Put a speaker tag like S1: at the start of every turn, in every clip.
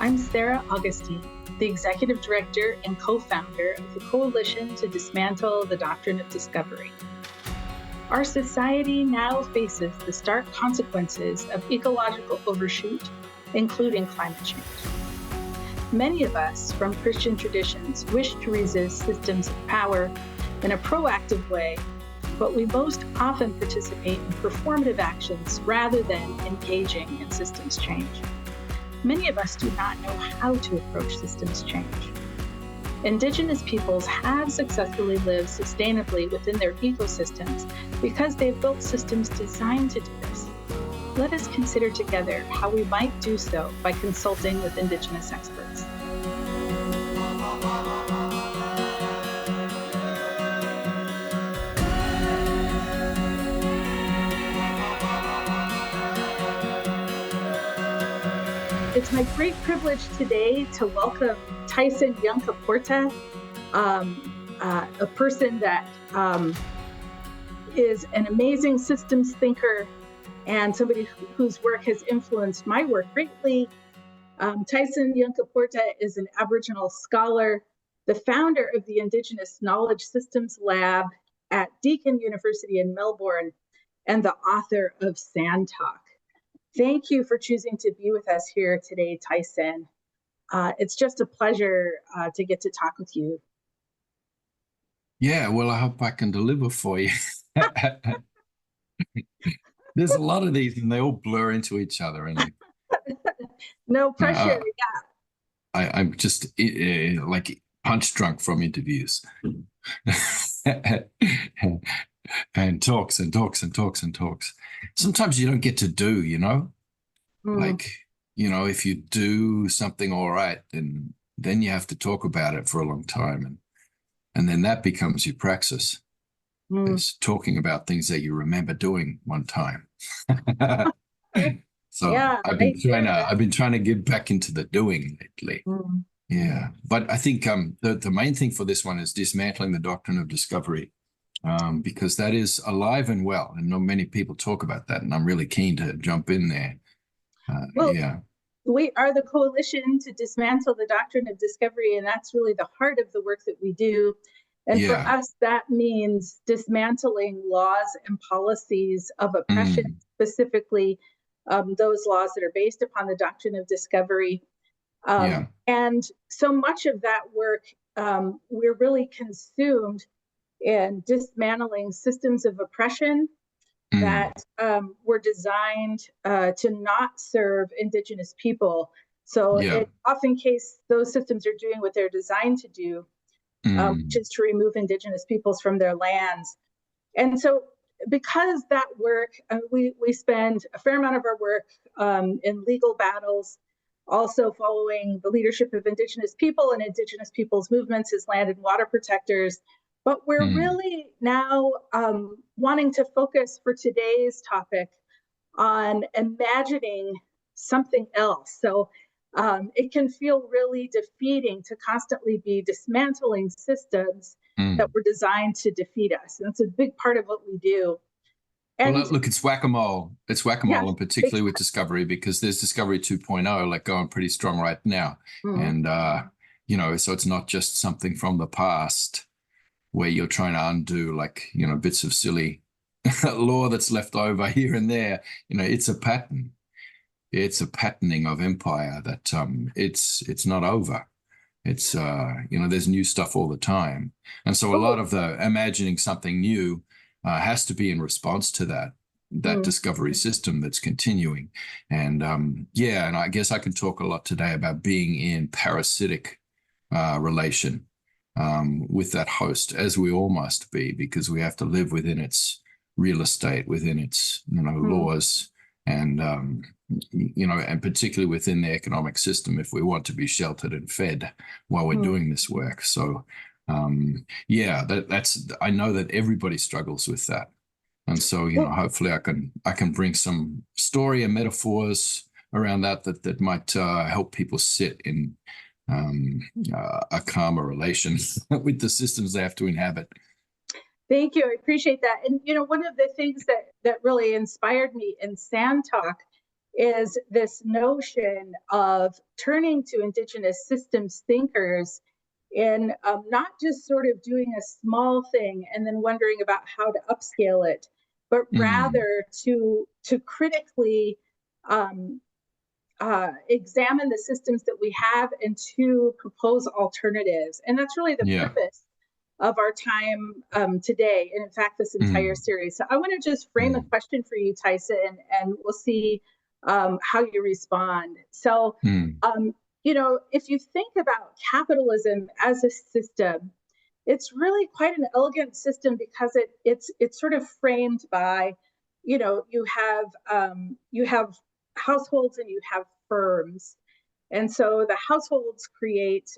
S1: I'm Sarah Augustine, the Executive Director and co-founder of the Coalition to Dismantle the Doctrine of Discovery. Our society now faces the stark consequences of ecological overshoot, including climate change. Many of us from Christian traditions wish to resist systems of power in a proactive way, but we most often participate in performative actions rather than engaging in systems change. Many of us do not know how to approach systems change. Indigenous peoples have successfully lived sustainably within their ecosystems because they've built systems designed to do this. Let us consider together how we might do so by consulting with Indigenous experts. It's my great privilege today to welcome Tyson Yunkaporta, a person that is an amazing systems thinker and somebody whose work has influenced my work greatly. Tyson Yunkaporta is an Aboriginal scholar, the founder of the Indigenous Knowledge Systems Lab at Deakin University in Melbourne, and the author of Sand Talk. Thank you for choosing to be with us here today, Tyson. It's just a pleasure to get to talk with you.
S2: Yeah, well, I hope I can deliver for you. There's a lot of these and they all blur into each other. And
S1: no pressure,
S2: yeah. I'm just like punch drunk from interviews. And talks and talks and talks and talks. Sometimes you don't get to do, like, if you do something all right, then you have to talk about it for a long time. And then that becomes your praxis. Is talking about things that you remember doing one time. So
S1: yeah,
S2: I've been trying to get back into the doing lately. Yeah, but I think the main thing for this one is dismantling the doctrine of discovery, because that is alive and well, and not many people talk about that, and I'm really keen to jump in there. Yeah.
S1: We are the Coalition to Dismantle the Doctrine of Discovery, and that's really the heart of the work that we do. And for us, that means dismantling laws and policies of oppression, specifically those laws that are based upon the doctrine of discovery. And so much of that work, we're really consumed in dismantling systems of oppression that were designed to not serve Indigenous people. So in often case, those systems are doing what they're designed to do, which is to remove Indigenous peoples from their lands. And so because that work, we spend a fair amount of our work in legal battles, also following the leadership of Indigenous people and Indigenous peoples movements as land and water protectors. But we're really now wanting to focus for today's topic on imagining something else. So it can feel really defeating to constantly be dismantling systems that were designed to defeat us. And it's a big part of what we do.
S2: And well, look, it's whack-a-mole. It's whack-a-mole, and particularly with Discovery, because there's Discovery 2.0, like going pretty strong right now. And, so it's not just something from the past where you're trying to undo, like, bits of silly law that's left over here and there. It's a pattern. It's a patterning of empire that it's not over. It's, there's new stuff all the time. And so a lot of the imagining something new has to be in response to that discovery system that's continuing. And and I guess I can talk a lot today about being in parasitic relation with that host, as we all must be, because we have to live within its real estate, within its laws, and and particularly within the economic system, if we want to be sheltered and fed while we're doing this work. So that's I know that everybody struggles with that, and so hopefully I can bring some story and metaphors around that might help people sit in a calmer relation with the systems they have to inhabit.
S1: Thank you. I appreciate that. And, one of the things that really inspired me in Sand Talk is this notion of turning to Indigenous systems thinkers in not just sort of doing a small thing and then wondering about how to upscale it, but rather to critically examine the systems that we have and to propose alternatives. And that's really the purpose of our time today, and in fact, this entire series. So I want to just frame a question for you, Tyson, and we'll see how you respond. So, you know, if you think about capitalism as a system, it's really quite an elegant system because it's sort of framed by, you know, you have households and you have firms, and so the households create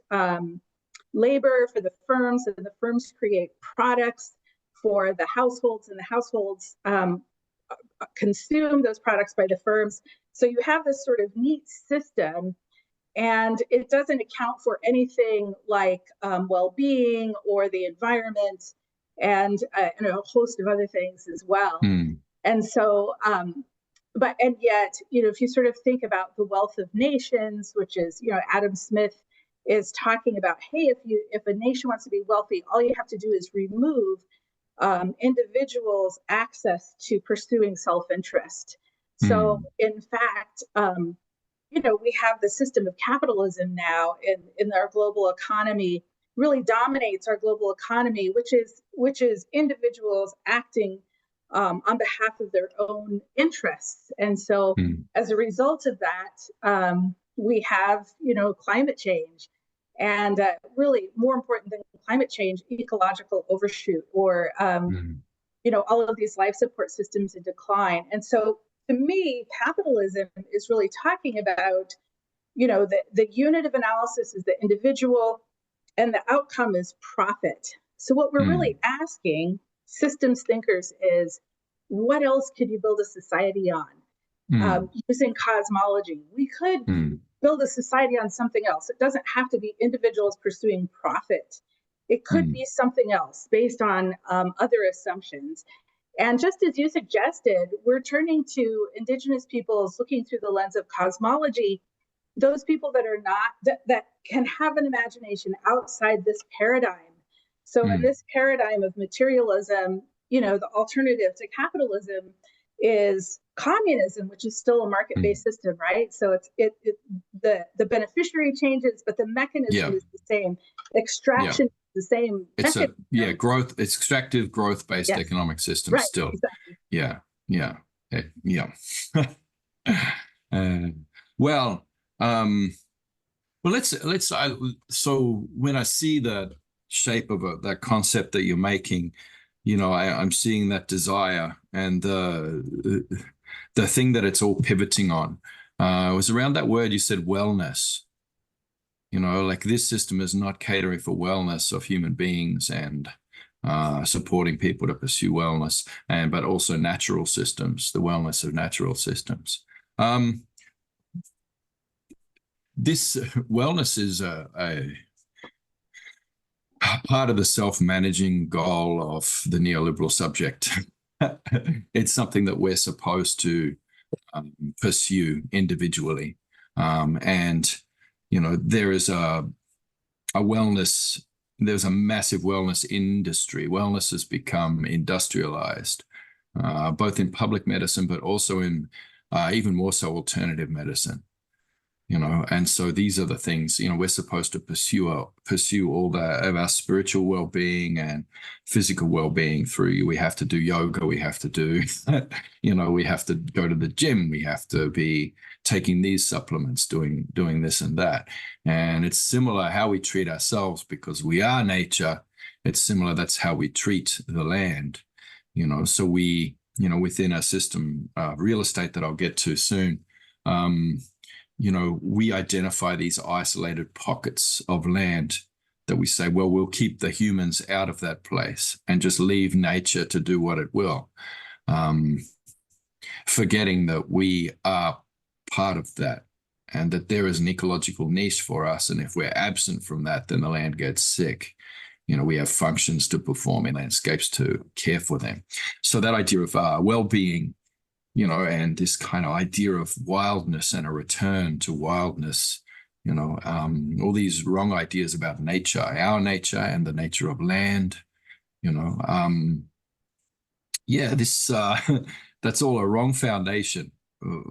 S1: labor for the firms, and the firms create products for the households, and the households consume those products by the firms. So you have this sort of neat system, and it doesn't account for anything like well-being or the environment, and a host of other things as well. And so, and yet, you know, if you sort of think about the wealth of nations, which is, you know, Adam Smith is talking about, hey, if a nation wants to be wealthy, all you have to do is remove individuals' access to pursuing self-interest. So, in fact, you know, we have the system of capitalism now in our global economy really dominates our global economy, which is individuals acting on behalf of their own interests. And so as a result of that, we have, you know, climate change, and really more important than climate change, ecological overshoot, or, you know, all of these life support systems in decline. And so to me, capitalism is really talking about, you know, the unit of analysis is the individual, and the outcome is profit. So what we're really asking systems thinkers is, what else could you build a society on? Using cosmology, we could build a society on something else. It doesn't have to be individuals pursuing profit. It could be something else based on other assumptions. And just as you suggested, we're turning to Indigenous peoples looking through the lens of cosmology, those people that are not, that can have an imagination outside this paradigm. So in this paradigm of materialism, you know, the alternative to capitalism is communism, which is still a market-based system, right? So the beneficiary changes, but the mechanism is the same. Extraction is the same.
S2: It's it's extractive growth-based economic system still.
S1: Exactly.
S2: Well, so when I see the shape of that concept that you're making, you know, I'm seeing that desire and the thing that it's all pivoting on. It was around that word you said, wellness. You know, like this system is not catering for wellness of human beings and supporting people to pursue wellness, but also natural systems, the wellness of natural systems. This wellness is a part of the self-managing goal of the neoliberal subject. It's something that we're supposed to pursue individually. And, you know, there is a wellness, there's a massive wellness industry. Wellness has become industrialized, both in public medicine, but also in even more so alternative medicine. You know, and so these are the things, you know, we're supposed to pursue all of our spiritual well-being and physical well-being through. We have to do yoga, we have to do, you know, we have to go to the gym, we have to be taking these supplements, doing this and that. And it's similar how we treat ourselves, because we are nature. It's similar, that's how we treat the land, you know. So we, you know, within our system, real estate that I'll get to soon, you know, we identify these isolated pockets of land that we say, well, we'll keep the humans out of that place and just leave nature to do what it will, forgetting that we are part of that and that there is an ecological niche for us. And if we're absent from that, then the land gets sick. You know, we have functions to perform in landscapes to care for them. So that idea of well-being and this kind of idea of wildness and a return to wildness, all these wrong ideas about nature, our nature and the nature of land, this that's all a wrong foundation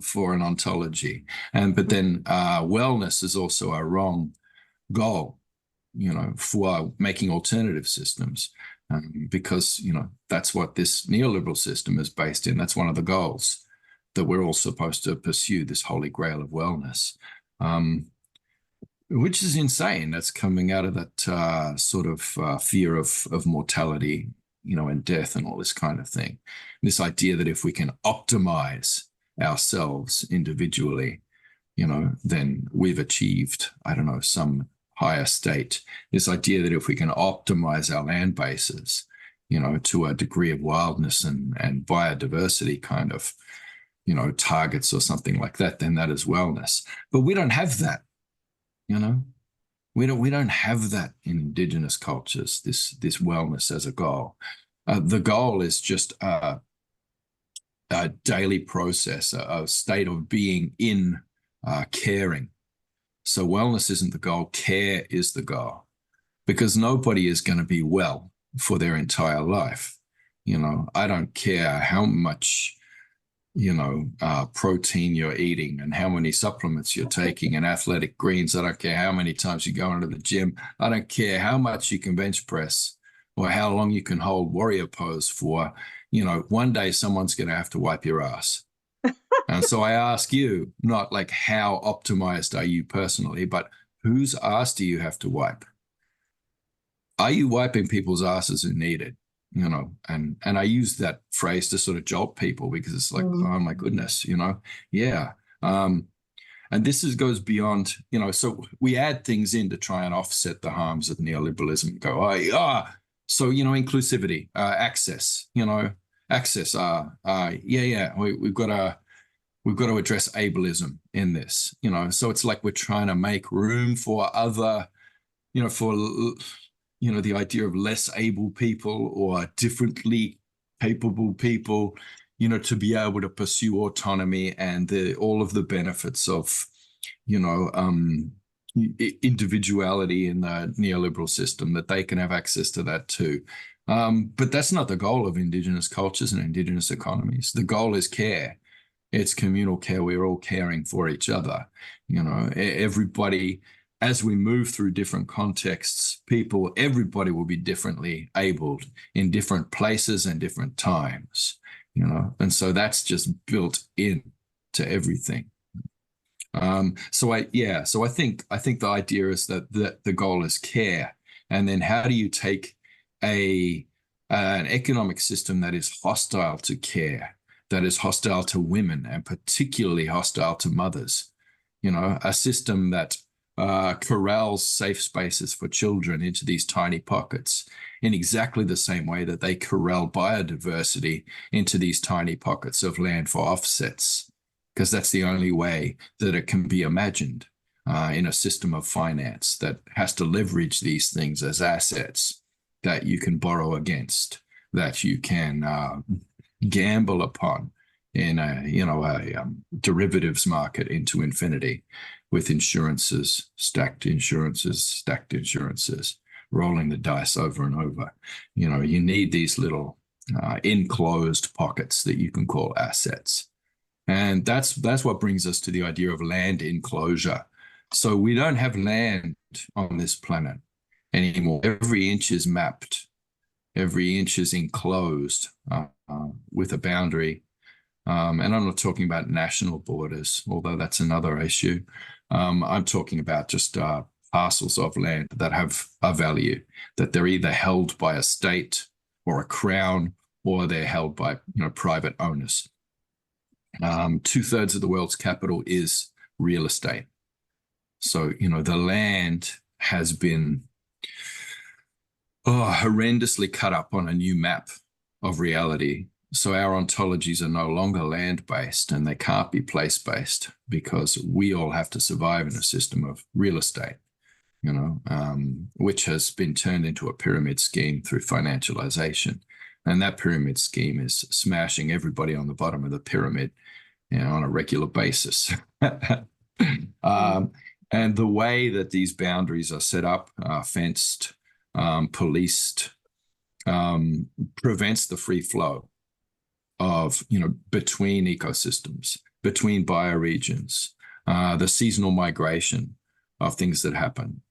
S2: for an ontology. But then wellness is also a wrong goal, for making alternative systems, because, that's what this neoliberal system is based in. That's one of the goals that we're all supposed to pursue, this holy grail of wellness, which is insane. That's coming out of that sort of fear of mortality, and death and all this kind of thing. This idea that if we can optimize ourselves individually, then we've achieved, I don't know, some higher state. This idea that if we can optimize our land bases, to a degree of wildness and biodiversity kind of, targets or something like that, then that is wellness. But we don't have that, We don't have that in Indigenous cultures, this wellness as a goal. The goal is just a daily process, a state of being in caring. So wellness isn't the goal, care is the goal, because nobody is going to be well for their entire life. I don't care how much, protein you're eating and how many supplements you're taking and athletic greens. I don't care how many times you go into the gym. I don't care how much you can bench press or how long you can hold warrior pose for. One day someone's going to have to wipe your ass. And so I ask you, not like how optimized are you personally, but whose ass do you have to wipe? Are you wiping people's asses who need it? And I use that phrase to sort of jolt people, because it's like, oh my goodness, yeah. And this goes beyond, so we add things in to try and offset the harms of neoliberalism. Go, so, inclusivity, access, access. We've got to address ableism in this, so it's like we're trying to make room for other, for, the idea of less able people or differently capable people, to be able to pursue autonomy and all of the benefits of, individuality in the neoliberal system, that they can have access to that too. But that's not the goal of Indigenous cultures and Indigenous economies. The goal is care. It's communal care. We're all caring for each other. Everybody, as we move through different contexts, everybody will be differently abled in different places and different times, and so that's just built in to everything. So I think the idea is that the goal is care, and then how do you take an economic system that is hostile to care, that is hostile to women, and particularly hostile to mothers, a system that corrals safe spaces for children into these tiny pockets in exactly the same way that they corral biodiversity into these tiny pockets of land for offsets, because that's the only way that it can be imagined in a system of finance that has to leverage these things as assets that you can borrow against, that you can gamble upon in a derivatives market into infinity, with insurances, stacked insurances, rolling the dice over and over. You need these little enclosed pockets that you can call assets. And that's what brings us to the idea of land enclosure. So we don't have land on this planet anymore. Every inch is mapped. Every inch is enclosed with a boundary. And I'm not talking about national borders, although that's another issue. I'm talking about just parcels of land that have a value, that they're either held by a state or a crown, or they're held by private owners. 2/3 of the world's capital is real estate. So, the land has been horrendously cut up on a new map of reality. So our ontologies are no longer land-based, and they can't be place-based, because we all have to survive in a system of real estate, which has been turned into a pyramid scheme through financialization. And that pyramid scheme is smashing everybody on the bottom of the pyramid, on a regular basis. And the way that these boundaries are set up, fenced, policed, prevents the free flow of, between ecosystems, between bioregions, the seasonal migration of things that happen.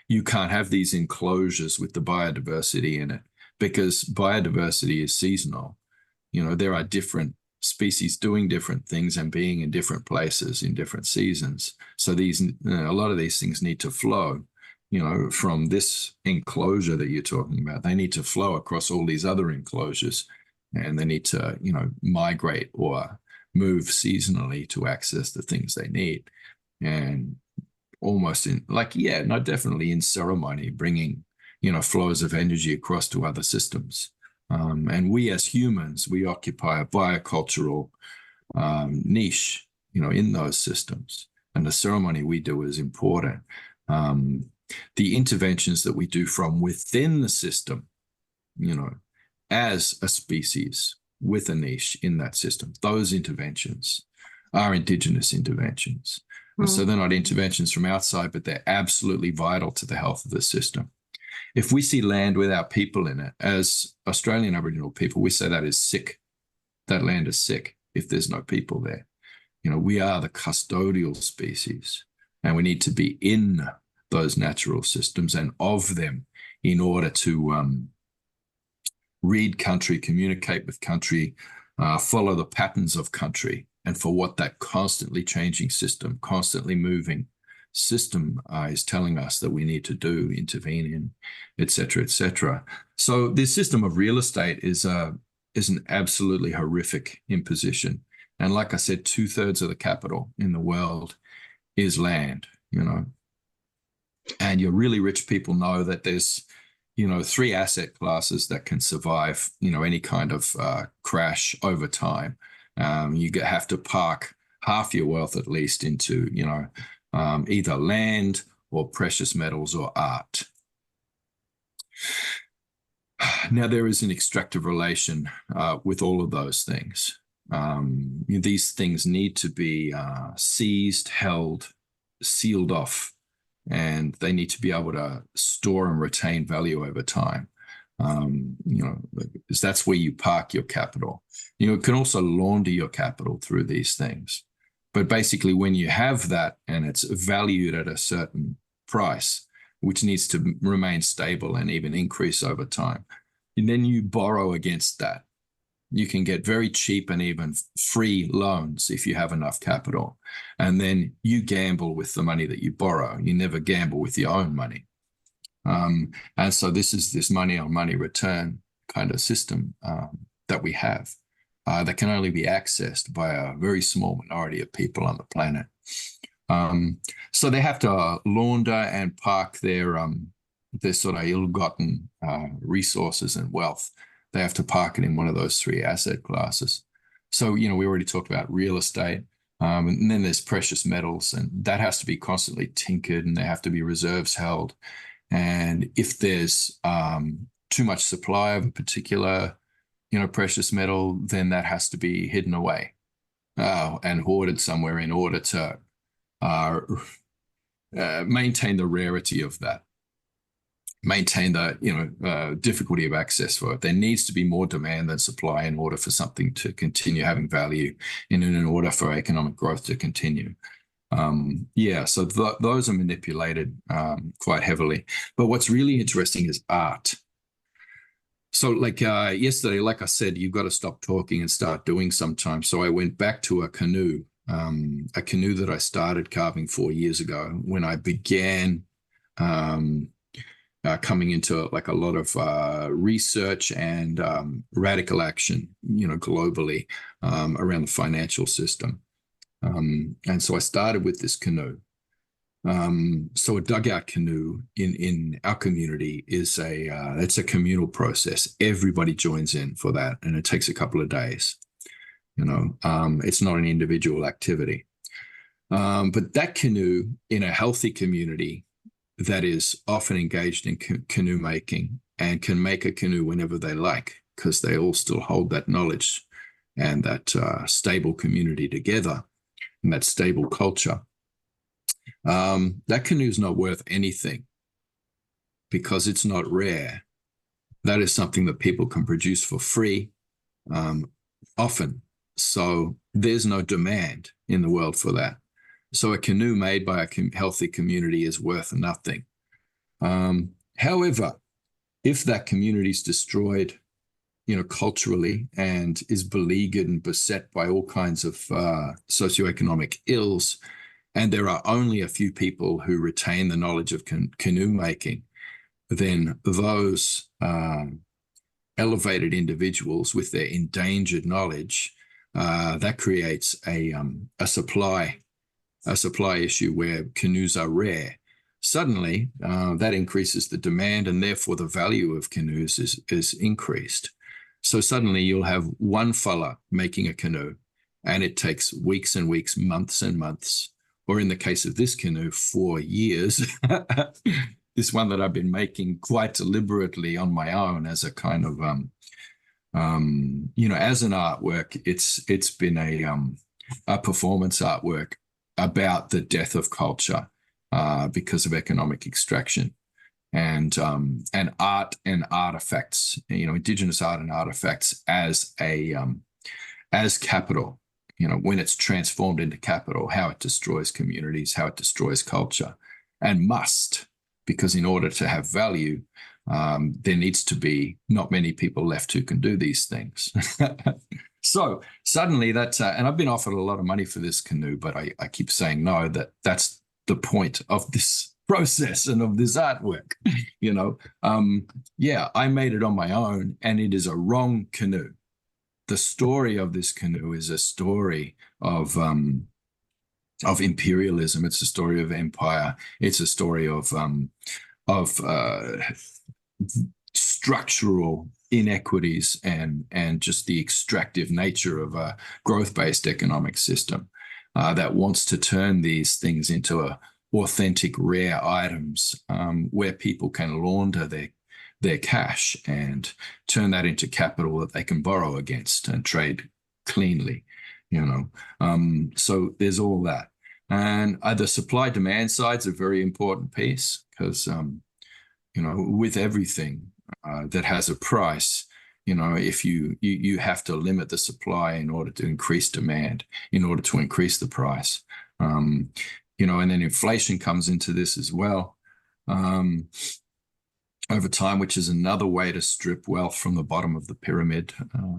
S2: You can't have these enclosures with the biodiversity in it, because biodiversity is seasonal. There are different species doing different things and being in different places in different seasons. So a lot of these things need to flow, from this enclosure that you're talking about. They need to flow across all these other enclosures, and they need to, migrate or move seasonally to access the things they need. And almost definitely in ceremony, bringing, flows of energy across to other systems. And we as humans, we occupy a biocultural niche, in those systems. And the ceremony we do is important. The interventions that we do from within the system, as a species with a niche in that system, those interventions are Indigenous interventions. Mm. So they're not interventions from outside, but they're absolutely vital to the health of the system. If we see land without people in it, as Australian Aboriginal people, we say that is sick. That land is sick if there's no people there. We are the custodial species, and we need to be in those natural systems and of them in order to read country, communicate with country, follow the patterns of country, and for what that constantly changing system, constantly moving system is telling us that we need to do, intervene in, et cetera, et cetera. So this system of real estate is an absolutely horrific imposition. And like I said, 2/3 of the capital in the world is land, And your really rich people know that there's, 3 asset classes that can survive, any kind of crash over time. You have to park half your wealth at least into, either land or precious metals or art. Now, there is an extractive relation with all of those things. These things need to be seized, held, sealed off, and they need to be able to store and retain value over time. Because that's where you park your capital. It can also launder your capital through these things. But basically, when you have that and it's valued at a certain price, which needs to remain stable and even increase over time, and then you borrow against that. You can get very cheap and even free loans if you have enough capital. And then you gamble with the money that you borrow. You never gamble with your own money. And so this is this money on money return kind of system that we have that can only be accessed by a very small minority of people on the planet. So they have to launder and park their sort of ill-gotten resources and wealth. They have to park it in one of those 3 asset classes. So, we already talked about real estate, and then there's precious metals, and that has to be constantly tinkered, and there have to be reserves held. And if there's too much supply of a particular, precious metal, then that has to be hidden away and hoarded somewhere in order to maintain the rarity of that, maintain the difficulty of access for it. There needs to be more demand than supply in order for something to continue having value, in order for economic growth to continue. So those are manipulated quite heavily. But what's really interesting is art. So like yesterday, like I said, you've got to stop talking and start doing sometimes. So I went back to a canoe that I started carving 4 years ago when I began coming into like a lot of research and radical action, globally around the financial system. And so I started with this canoe. So a dugout canoe in our community is it's a communal process. Everybody joins in for that, and it takes a couple of days. It's not an individual activity. But that canoe in a healthy community that is often engaged in canoe making and can make a canoe whenever they like, because they all still hold that knowledge and that stable community together and that stable culture. That canoe is not worth anything because it's not rare. That is something that people can produce for free, often. So there's no demand in the world for that. So a canoe made by a healthy community is worth nothing. However, if that community is destroyed, culturally, and is beleaguered and beset by all kinds of socioeconomic ills, and there are only a few people who retain the knowledge of canoe making, then those elevated individuals with their endangered knowledge, that creates a supply issue where canoes are rare. Suddenly, that increases the demand, and therefore the value of canoes is increased. So suddenly you'll have one fella making a canoe, and it takes weeks and weeks, months and months, or in the case of this canoe, 4 years. This one that I've been making quite deliberately on my own as a kind of, as an artwork. It's been a performance artwork about the death of culture because of economic extraction, and art and artifacts, Indigenous art and artifacts as capital. When it's transformed into capital, how it destroys communities, how it destroys culture, and must, because in order to have value, there needs to be not many people left who can do these things. So suddenly that's, and I've been offered a lot of money for this canoe, but I keep saying no, that's the point of this process and of this artwork. I made it on my own, and it is a wrong canoe. The story of this canoe is a story of imperialism. It's a story of empire. It's a story of structural inequities and just the extractive nature of a growth-based economic system that wants to turn these things into authentic, rare items where people can launder their cash and turn that into capital that they can borrow against and trade cleanly. So there's all that. And the supply-demand side's a very important piece because, with everything that has a price, if you have to limit the supply in order to increase demand, in order to increase the price. And then inflation comes into this as well over time, which is another way to strip wealth from the bottom of the pyramid,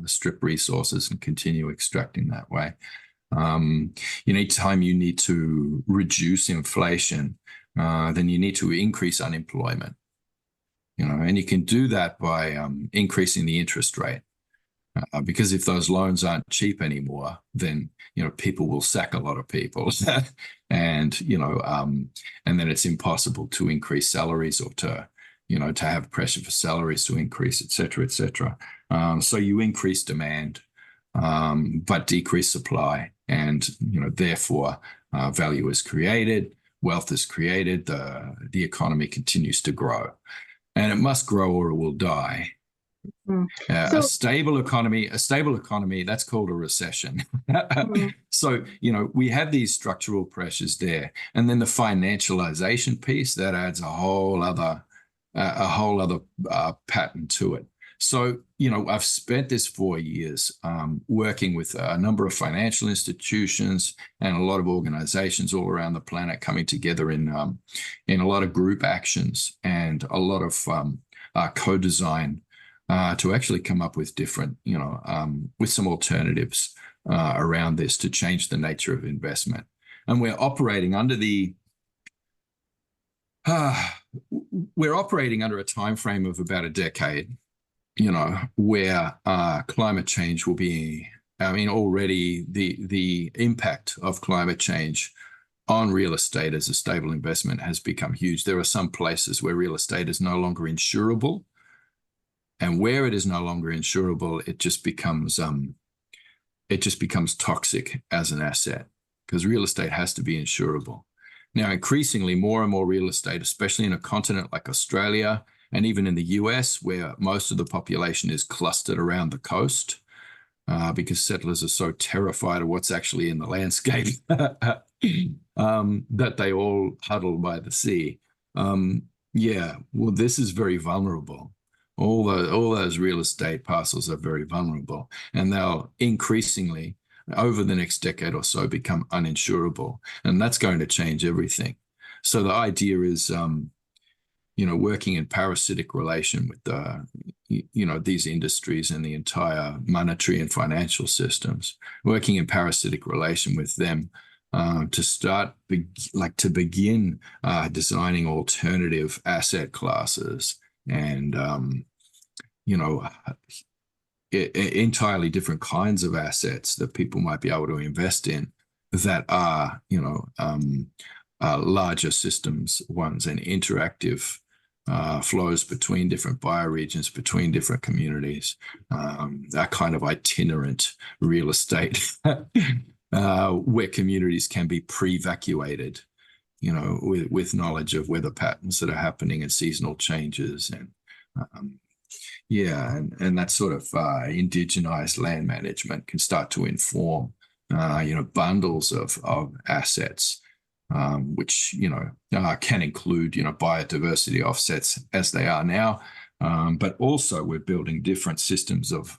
S2: strip resources and continue extracting that way. Anytime you need to reduce inflation, then you need to increase unemployment. And you can do that by increasing the interest rate. Because if those loans aren't cheap anymore, then people will sack a lot of people, and then it's impossible to increase salaries or to have pressure for salaries to increase, et cetera, et cetera. So you increase demand, but decrease supply, and therefore value is created, wealth is created, the economy continues to grow, and it must grow or it will die. A stable economy, that's called a recession. So, we have these structural pressures there. And then the financialization piece, that adds a whole other pattern to it. So, I've spent this 4 years working with a number of financial institutions and a lot of organizations all around the planet, coming together in a lot of group actions and a lot of co-design to actually come up with different, with some alternatives around this to change the nature of investment. And we're operating under a time frame of about a decade, where climate change will be, already the impact of climate change on real estate as a stable investment has become huge. There are some places where real estate is no longer insurable. And where it is no longer insurable, it just becomes toxic as an asset, because real estate has to be insurable. Now, increasingly, more and more real estate, especially in a continent like Australia And even in the US, where most of the population is clustered around the coast, because settlers are so terrified of what's actually in the landscape that they all huddle by the sea. Yeah, well, this is very vulnerable. All those real estate parcels are very vulnerable, and they'll increasingly, over the next decade or so, become uninsurable, and that's going to change everything. So the idea is, working in parasitic relation with these industries and the entire monetary and financial systems, working in parasitic relation with them to begin designing alternative asset classes and entirely different kinds of assets that people might be able to invest in that are larger systems ones and interactive flows between different bioregions, between different communities, that kind of itinerant real estate where communities can be pre-evacuated, with knowledge of weather patterns that are happening and seasonal changes. And and that sort of indigenized land management can start to inform, bundles of assets, which, can include, biodiversity offsets as they are now. But also we're building different systems of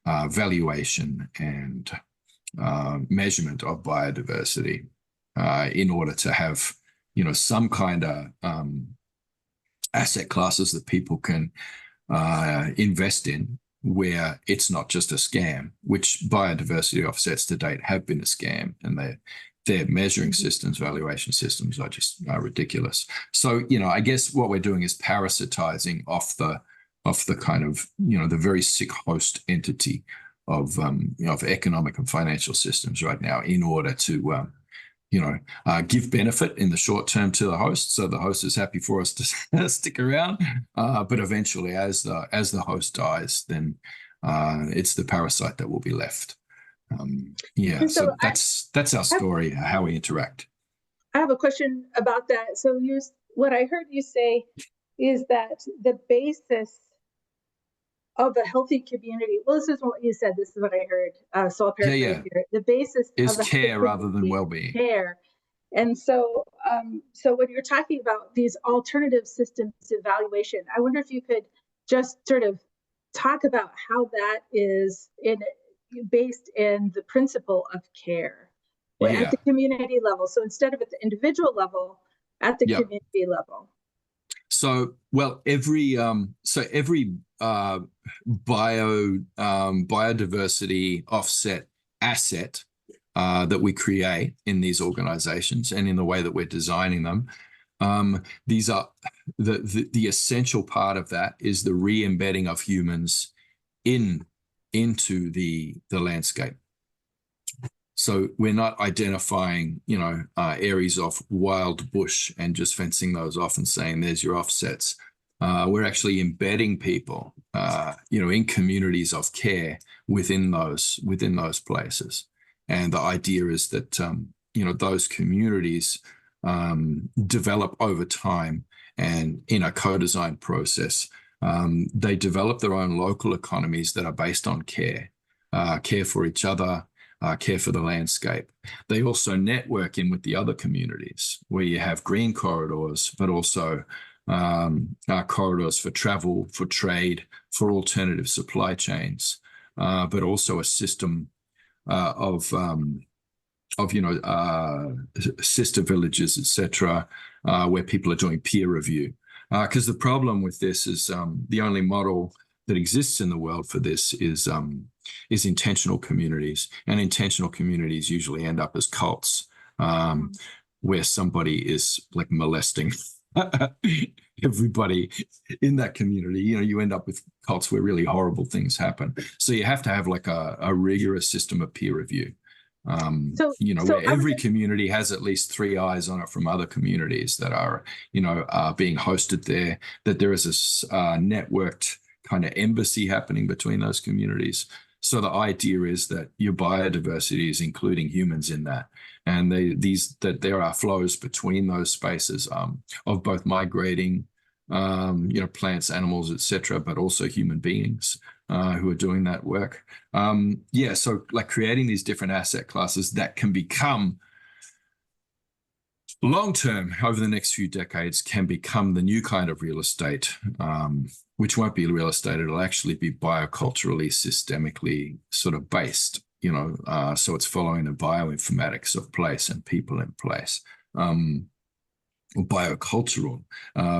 S2: valuation and measurement of biodiversity in order to have, some kind of asset classes that people can invest in where it's not just a scam, which biodiversity offsets to date have been a scam, and their measuring systems, valuation systems are just ridiculous. So, I guess what we're doing is parasitizing off the kind of, the very sick host entity of economic and financial systems right now in order to, give benefit in the short term to the host, so the host is happy for us to stick around. But eventually, as the host dies, then it's the parasite that will be left. So that's our story, how we interact.
S1: I have a question about that. So what I heard you say is that the basis of a healthy community, well, this is what you said, this is what I heard. So I'll paraphrase here. The basis
S2: is
S1: of
S2: care rather than well-being.
S1: Care. And so when you're talking about these alternative systems evaluation, I wonder if you could just sort of talk about how that is based in the principle of care at the community level. So instead of at the individual level, at the community level.
S2: So, well, every biodiversity offset asset that we create in these organizations and in the way that we're designing them, these are the essential part of that is the re-embedding of humans into the landscape. So we're not identifying, areas of wild bush and just fencing those off and saying, there's your offsets. We're actually embedding people, in communities of care within those places. And the idea is that, those communities develop over time, and in a co-design process, they develop their own local economies that are based on care for each other, care for the landscape. They also network in with the other communities where you have green corridors, but also corridors for travel, for trade, for alternative supply chains, but also a system of sister villages, etc., where people are doing peer review. Because the problem with this is the only model that exists in the world for this is intentional communities, and intentional communities usually end up as cults, where somebody is like molesting everybody in that community. You end up with cults where really horrible things happen. So you have to have like a rigorous system of peer review. Where every community has at least 3 eyes on it from other communities that are, being hosted there, that there is this networked kind of embassy happening between those communities. So the idea is that your biodiversity is including humans in that, and that there are flows between those spaces of both migrating plants, animals, etc., but also human beings who are doing that work. So like creating these different asset classes that can become long-term, over the next few decades, can become the new kind of real estate, which won't be real estate. It'll actually be bioculturally, systemically sort of based, so it's following the bioinformatics of place and people in place. Biocultural,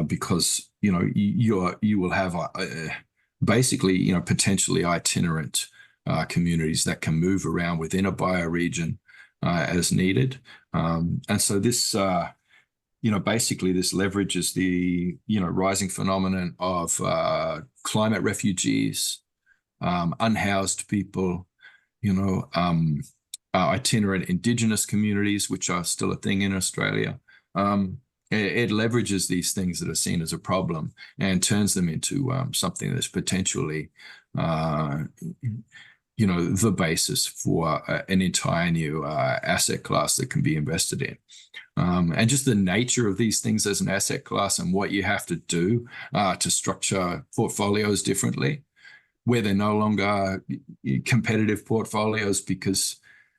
S2: because you will have basically potentially itinerant communities that can move around within a bioregion as needed, and so this basically this leverages the rising phenomenon of climate refugees, unhoused people, itinerant Indigenous communities, which are still a thing in Australia. It leverages these things that are seen as a problem and turns them into something that's potentially, the basis for an entire new asset class that can be invested in. And just the nature of these things as an asset class and what you have to do to structure portfolios differently, where they're no longer competitive portfolios because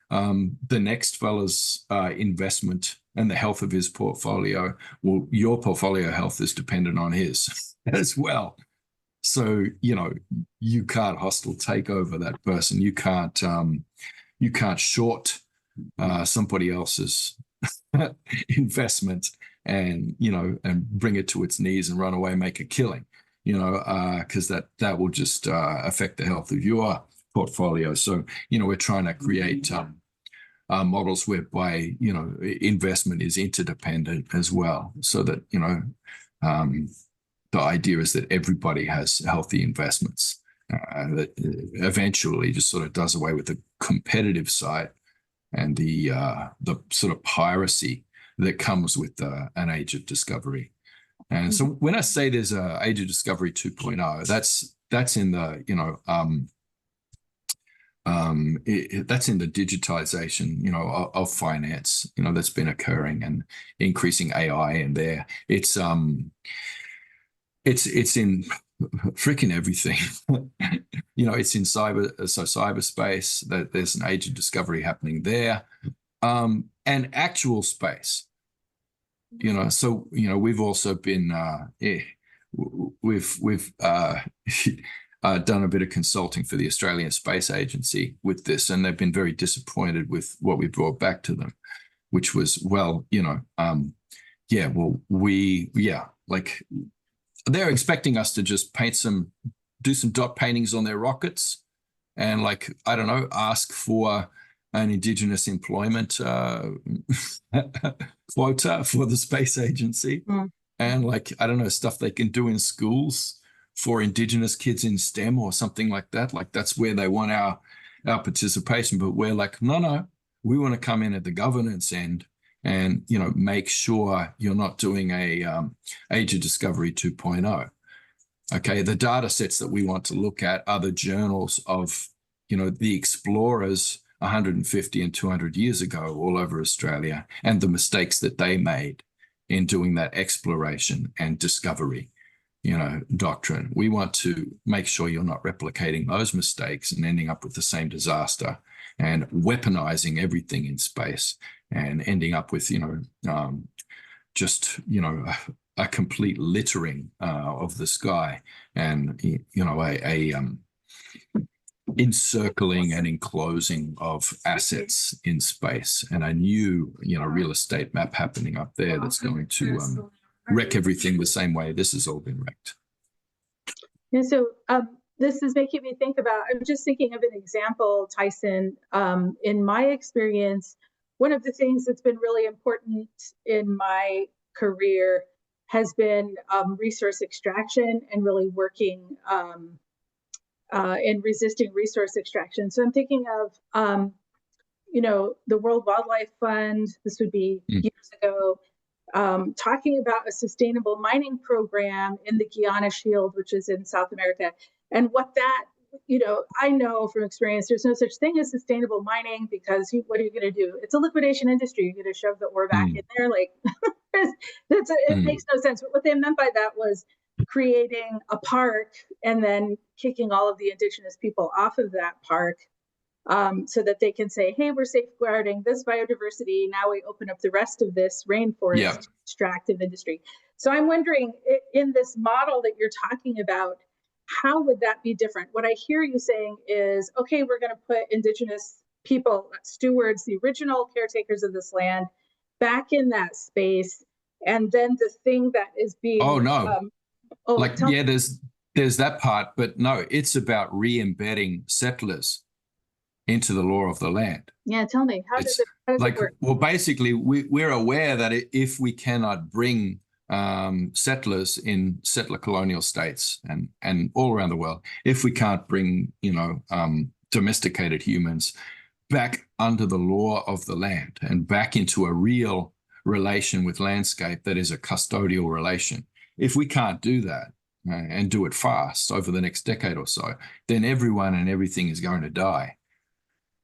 S2: the next fella's investment and the health of his portfolio, well, your portfolio health is dependent on his as well. So, you can't hostile take over that person. You can't short somebody else's investment and bring it to its knees and run away and make a killing, because that will just affect the health of your portfolio. So, we're trying to create models whereby, investment is interdependent as well, so that, the idea is that everybody has healthy investments that eventually just sort of does away with the competitive side and the sort of piracy that comes with an age of discovery. And so when I say there's a age of discovery 2.0, that's in the that's in the digitization, of finance, that's been occurring and increasing AI in there. It's in freaking everything. It's in cyberspace, that there's an age of discovery happening there, and actual space. So we've also been we've done a bit of consulting for the Australian Space Agency with this, and they've been very disappointed with what we brought back to them, which was, they're expecting us to just do some dot paintings on their rockets and I don't know, ask for an Indigenous employment quota for the space agency. And I don't know, stuff they can do in schools for Indigenous kids in STEM or something like that. That's where they want our participation. But we're no, we want to come in at the governance end and make sure you're not doing a age of discovery 2.0. Okay, the data sets that we want to look at are the journals of the explorers 150 and 200 years ago all over Australia, and the mistakes that they made in doing that exploration and discovery doctrine. We want to make sure you're not replicating those mistakes and ending up with the same disaster and weaponizing everything in space and ending up with, a complete littering of the sky and, encircling and enclosing of assets in space, and a new, real estate map happening up there that's going to wreck everything the same way this has all been wrecked.
S1: Yeah, so this is making me think about, I'm just thinking of an example, Tyson. In my experience, one of the things that's been really important in my career has been resource extraction and really working in resisting resource extraction. So I'm thinking of, the World Wildlife Fund, this would be years ago, talking about a sustainable mining program in the Guiana Shield, which is in South America. And what that, I know from experience, there's no such thing as sustainable mining, because what are you going to do? It's a liquidation industry. You're going to shove the ore back in there. It makes no sense. But what they meant by that was creating a park and then kicking all of the Indigenous people off of that park, so that they can say, hey, we're safeguarding this biodiversity. Now we open up the rest of this rainforest extractive industry. So I'm wondering, in this model that you're talking about, how would that be different? What I hear you saying is, okay, we're going to put Indigenous people, stewards, the original caretakers of this land, back in that space. And then the thing that is being...
S2: Oh, no. There's that part, but no, it's about re-embedding settlers into the law of the land.
S1: Yeah, tell me, how does it work?
S2: Well, basically, we're aware that if we cannot bring settlers in settler colonial states and all around the world, if we can't bring, domesticated humans back under the law of the land and back into a real relation with landscape that is a custodial relation, if we can't do that and do it fast over the next decade or so, then everyone and everything is going to die.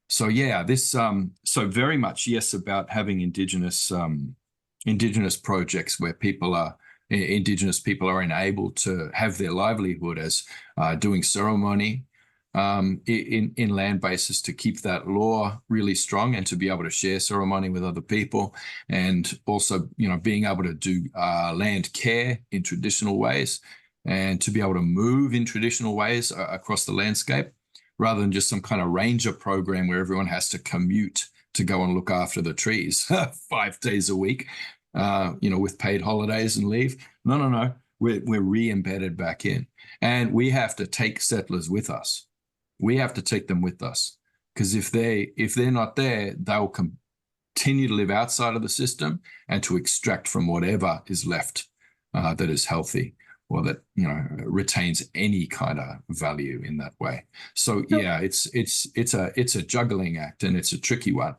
S2: So yeah, this so very much yes about having indigenous projects where indigenous people are enabled to have their livelihood as doing ceremony in land bases to keep that law really strong and to be able to share ceremony with other people, and also being able to do land care in traditional ways and to be able to move in traditional ways across the landscape, rather than just some kind of ranger program where everyone has to commute to go and look after the trees 5 days a week, with paid holidays and leave. No. We're re-embedded back in. And we have to take settlers with us. We have to take them with us. Because if they're not there, they'll continue to live outside of the system and to extract from whatever is left that is healthy, or that retains any kind of value in that way. So yeah, it's a juggling act, and it's a tricky one.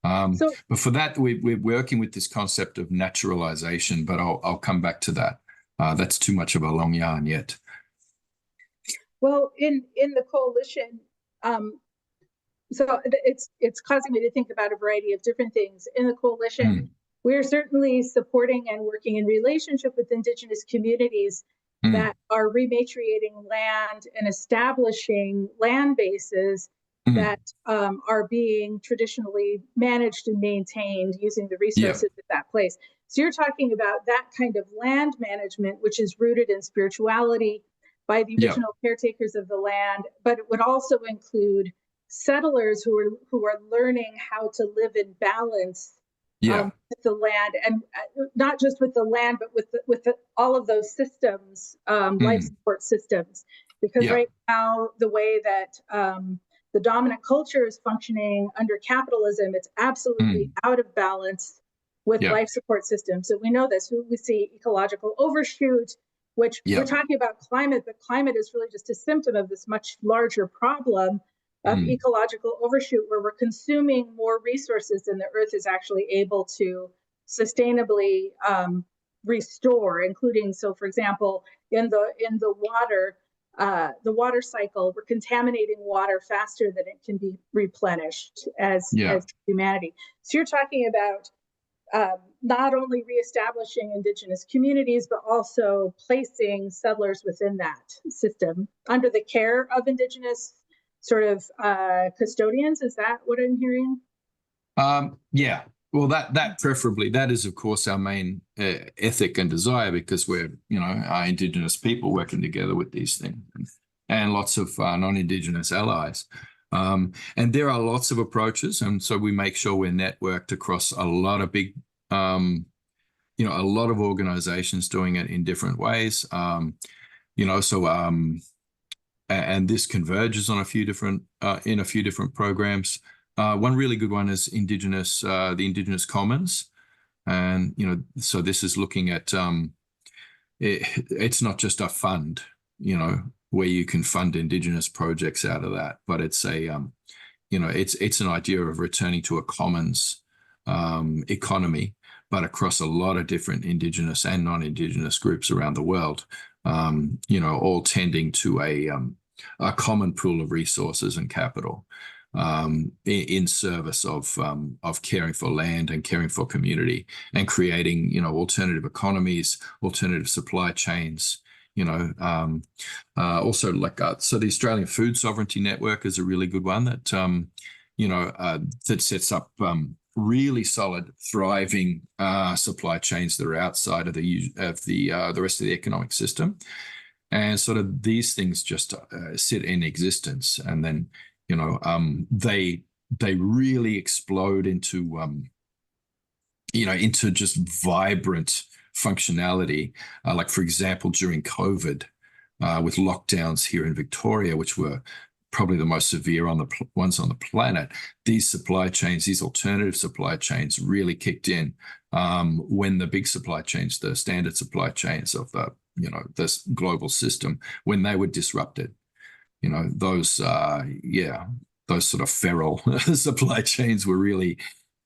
S2: But for that, we're working with this concept of naturalization. But I'll come back to that. That's too much of a long yarn yet.
S1: Well, in the coalition, so it's causing me to think about a variety of different things. In the coalition, we're certainly supporting and working in relationship with Indigenous communities that are rematriating land and establishing land bases that are being traditionally managed and maintained using the resources of that place. So you're talking about that kind of land management, which is rooted in spirituality by the original caretakers of the land, but it would also include settlers who are learning how to live in balance with the land, and not just with the land, but with all of those systems, life support systems. Because right now, the way that the dominant culture is functioning under capitalism, it's absolutely out of balance with life support systems. So we know this. We see ecological overshoot, which we're talking about climate, but climate is really just a symptom of this much larger problem of ecological overshoot, where we're consuming more resources than the earth is actually able to sustainably restore, including, so for example, in the water cycle, we're contaminating water faster than it can be replenished as humanity. So you're talking about not only reestablishing Indigenous communities, but also placing settlers within that system under the care of Indigenous sort of custodians. Is that what I'm hearing?
S2: Yeah. Well, that preferably, that is, of course, our main ethic and desire, because we're, our Indigenous people working together with these things, and lots of non-Indigenous allies. And there are lots of approaches, and so we make sure we're networked across a lot of big, a lot of organizations doing it in different ways. And this converges on a few different programs. One really good one is the Indigenous Commons, and so this is looking at it's not just a fund, where you can fund Indigenous projects out of that, but it's it's an idea of returning to a commons economy, but across a lot of different Indigenous and non-Indigenous groups around the world, all tending to a common pool of resources and capital in service of caring for land and caring for community, and creating alternative economies, alternative supply chains, Also like, so the Australian Food Sovereignty Network is a really good one that, that sets up really solid, thriving supply chains that are outside of the rest of the economic system. And sort of these things just sit in existence. And then, they really explode into, into just vibrant functionality. Like, for example, during COVID, with lockdowns here in Victoria, which were probably the most severe ones on the planet, these supply chains, these alternative supply chains really kicked in when the big supply chains, the standard supply chains of this global system, when they were disrupted. Those sort of feral supply chains were really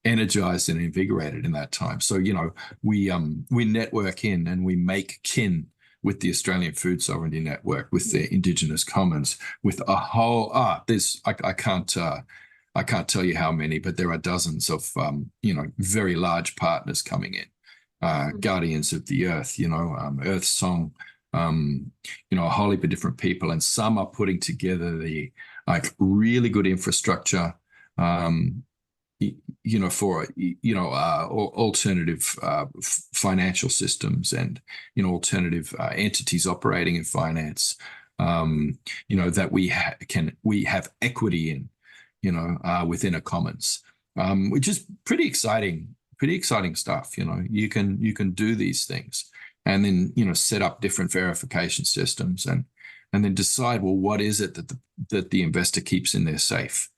S2: energized and invigorated in that time. So, we network in and we make kin with the Australian Food Sovereignty Network, with the Indigenous Commons, with a whole I can't tell you how many, but there are dozens of very large partners coming in. Guardians of the Earth, Earth Song, a whole heap of different people, and some are putting together the really good infrastructure, for alternative financial systems and alternative entities operating in finance, that we have equity in, within a commons, which is pretty exciting stuff. You can do these things and then set up different verification systems and then decide, well, what is it that the investor keeps in their safe?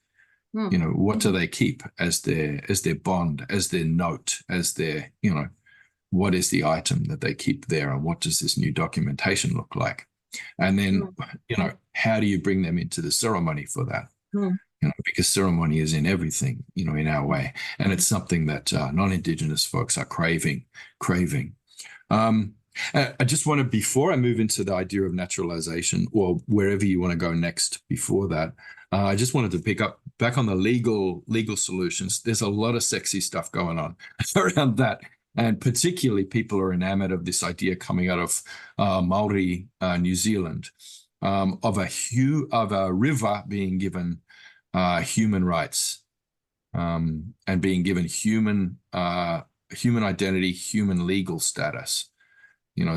S2: What do they keep as their bond, as their note, as their, what is the item that they keep there, and what does this new documentation look like? And then, how do you bring them into the ceremony for that? Because ceremony is in everything, in our way. And it's something that non-Indigenous folks are craving. I just want to, before I move into the idea of naturalization, or wherever you want to go next before that, I just wanted to pick up back on the legal solutions. There's a lot of sexy stuff going on around that. And particularly people are enamored of this idea coming out of Maori, New Zealand, of a river being given human rights, and being given human identity, human legal status,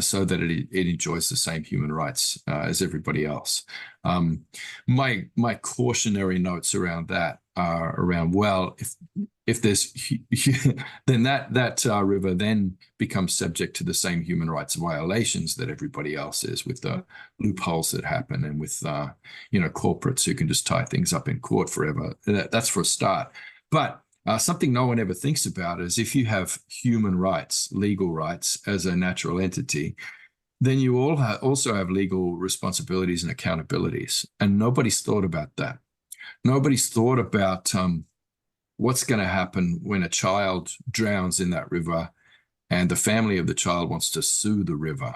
S2: so that it enjoys the same human rights as everybody else. My cautionary notes around that are around, well, if there's then that river then becomes subject to the same human rights violations that everybody else is, with the loopholes that happen, and with corporates who can just tie things up in court forever. That's for a start. But something no one ever thinks about is, if you have human rights, legal rights as a natural entity, then you also have legal responsibilities and accountabilities. And nobody's thought about that. Nobody's thought about what's going to happen when a child drowns in that river and the family of the child wants to sue the river,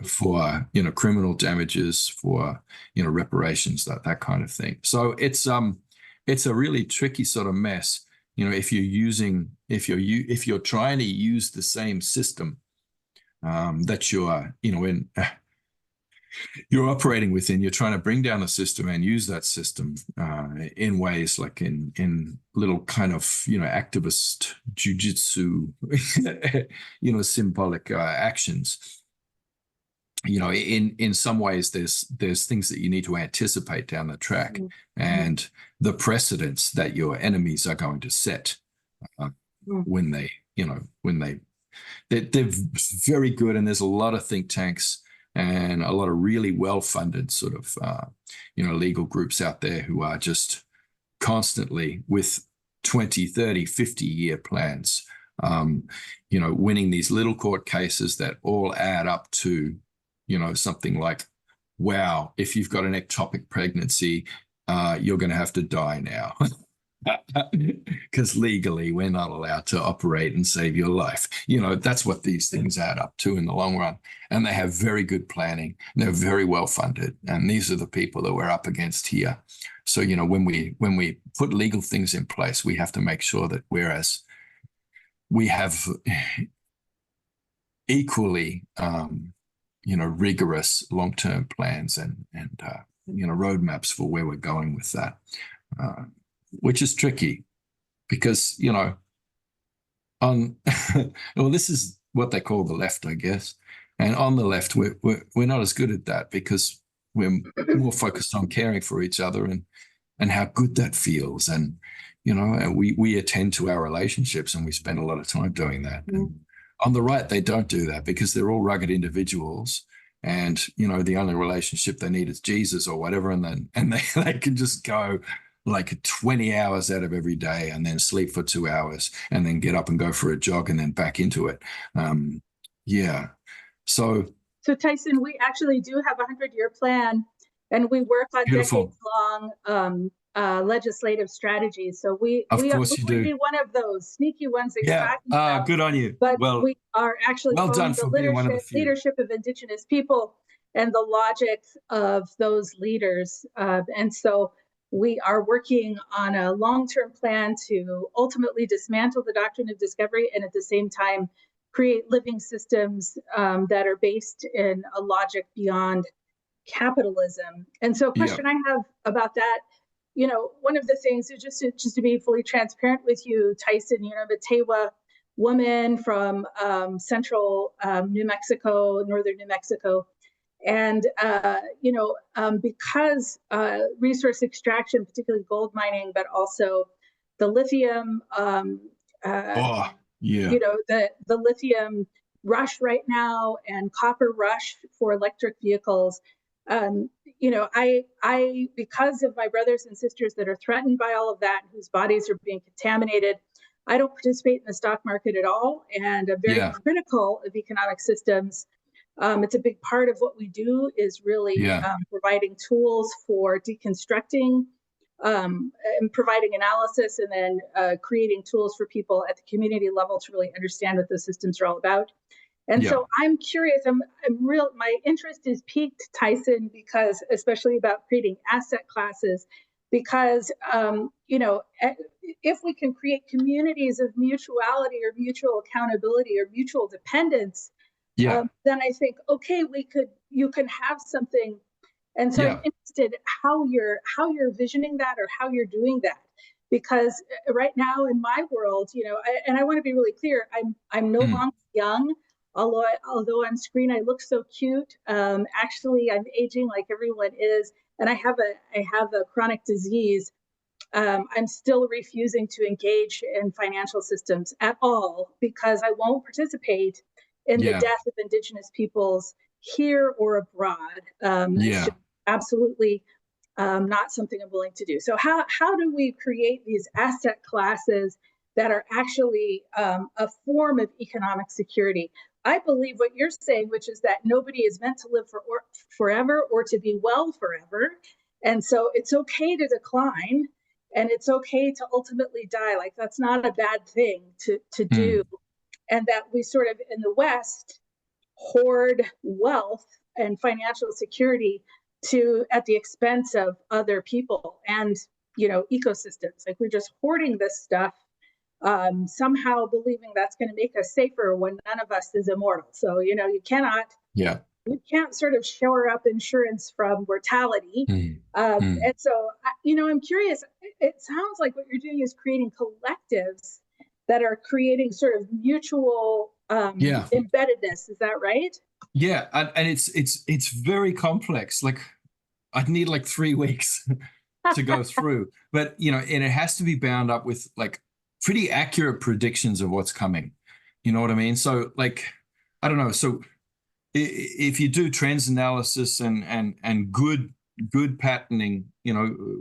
S2: for, criminal damages, for, reparations, that kind of thing. So it's a really tricky sort of mess, if you're trying to use the same system that you're operating within. You're trying to bring down the system and use that system in ways like in little kind of activist jujitsu, symbolic actions. In some ways, there's things that you need to anticipate down the track, and the precedents that your enemies are going to set when they're very good. And there's a lot of think tanks and a lot of really well-funded sort of legal groups out there who are just constantly with 20, 30, 50-year plans, winning these little court cases that all add up to something like, wow, if you've got an ectopic pregnancy, you're going to have to die now. Because legally, we're not allowed to operate and save your life. That's what these things add up to in the long run. And they have very good planning. They're very well funded. And these are the people that we're up against here. So, when we put legal things in place, we have to make sure that, whereas we have equally, rigorous long-term plans and roadmaps for where we're going with that, which is tricky because, on well, this is what they call the left, I guess. And on the left, we're not as good at that because we're more focused on caring for each other and how good that feels. And, and we attend to our relationships and we spend a lot of time doing that. Mm-hmm. And on the right, they don't do that because they're all rugged individuals. And, the only relationship they need is Jesus or whatever. And they can just go like 20 hours out of every day and then sleep for 2 hours and then get up and go for a jog and then back into it. So
S1: Tyson, we actually do have a 100-year plan, and we work on decades-long legislative strategies. So we would be one of those sneaky ones that you're talking about.
S2: Good on you.
S1: But we are actually following the leadership of Indigenous people and the logic of those leaders. And so we are working on a long-term plan to ultimately dismantle the doctrine of discovery and at the same time create living systems that are based in a logic beyond capitalism. And so a question I have about that, one of the things is just to be fully transparent with you, Tyson, the Tewa woman from central New Mexico, northern New Mexico. And, because resource extraction, particularly gold mining, but also the lithium, the lithium rush right now and copper rush for electric vehicles. I because of my brothers and sisters that are threatened by all of that, whose bodies are being contaminated, I don't participate in the stock market at all. And I'm very critical of economic systems. It's a big part of what we do is really providing tools for deconstructing and providing analysis and then creating tools for people at the community level to really understand what those systems are all about. And so I'm curious, my interest is piqued, Tyson, because especially about creating asset classes, because, if we can create communities of mutuality or mutual accountability or mutual dependence, then I think, okay, you can have something. And so I'm interested how you're visioning that or how you're doing that, because right now in my world, and I want to be really clear, I'm no longer young. Although on screen I look so cute, actually I'm aging like everyone is, and I have a chronic disease. I'm still refusing to engage in financial systems at all because I won't participate in the death of Indigenous peoples here or abroad. It's absolutely not something I'm willing to do. So how do we create these asset classes that are actually a form of economic security? I believe what you're saying, which is that nobody is meant to live forever or to be well forever. And so it's okay to decline and it's okay to ultimately die. Like, that's not a bad thing to do. And that we sort of in the West hoard wealth and financial security at the expense of other people and, ecosystems. Like, we're just hoarding this stuff, somehow believing that's going to make us safer when none of us is immortal. So, you can't sort of shore up insurance from mortality. And so, I'm curious, it sounds like what you're doing is creating collectives that are creating sort of mutual embeddedness. Is that right?
S2: Yeah. And it's very complex. Like, I'd need like 3 weeks to go through, but, and it has to be bound up with like pretty accurate predictions of what's coming. You know what I mean? So like, I don't know. So if you do trends analysis and good patterning,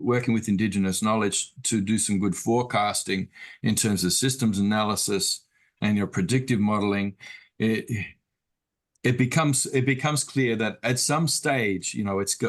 S2: working with Indigenous knowledge to do some good forecasting in terms of systems analysis and your predictive modeling, it becomes clear that at some stage,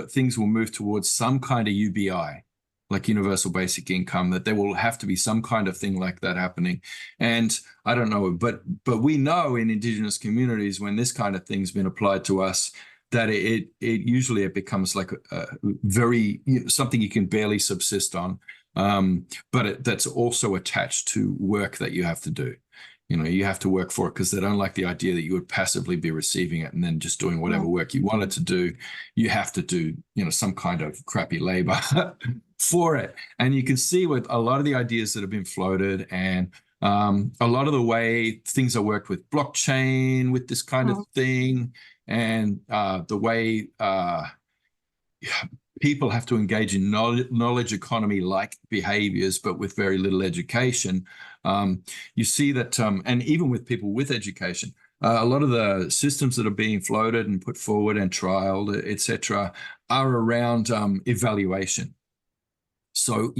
S2: things will move towards some kind of UBI, like universal basic income, that there will have to be some kind of thing like that happening. And I don't know, but we know in Indigenous communities, when this kind of thing's been applied to us, that it usually becomes like a very, something you can barely subsist on, but that's also attached to work that you have to do. You have to work for it because they don't like the idea that you would passively be receiving it and then just doing whatever work you wanted to do. You have to do, some kind of crappy labor for it. And you can see with a lot of the ideas that have been floated and a lot of the way things are worked with blockchain, with this kind of thing, and the way people have to engage in knowledge economy-like behaviors, but with very little education. You see that, and even with people with education, a lot of the systems that are being floated and put forward and trialed, etc., are around evaluation. So,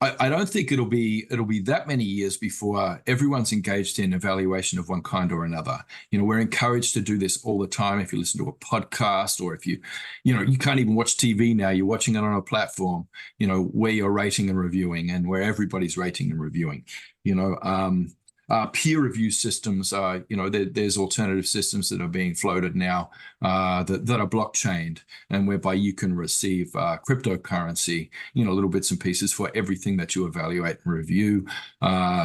S2: I don't think it'll be that many years before everyone's engaged in evaluation of one kind or another. We're encouraged to do this all the time. If you listen to a podcast, or if you can't even watch TV now, you're watching it on a platform, where you're rating and reviewing, and where everybody's rating and reviewing. Peer review systems, there's alternative systems that are being floated now that are blockchained, and whereby you can receive cryptocurrency, little bits and pieces for everything that you evaluate and review.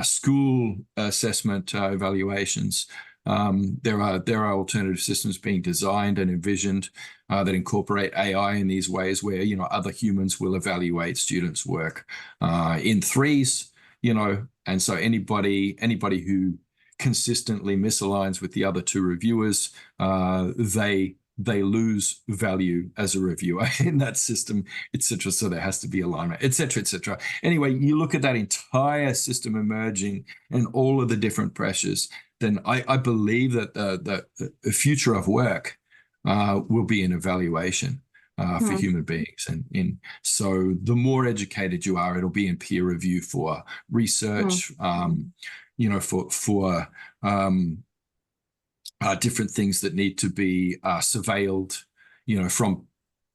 S2: School assessment evaluations. There are alternative systems being designed and envisioned that incorporate AI in these ways, where other humans will evaluate students' work in threes. And so anybody who consistently misaligns with the other two reviewers, they lose value as a reviewer in that system, etc. So there has to be alignment, etc., etc. Anyway, you look at that entire system emerging and all of the different pressures, then I believe that the future of work will be in evaluation. For human beings. And so the more educated you are, it'll be in peer review for research, for different things that need to be surveilled, from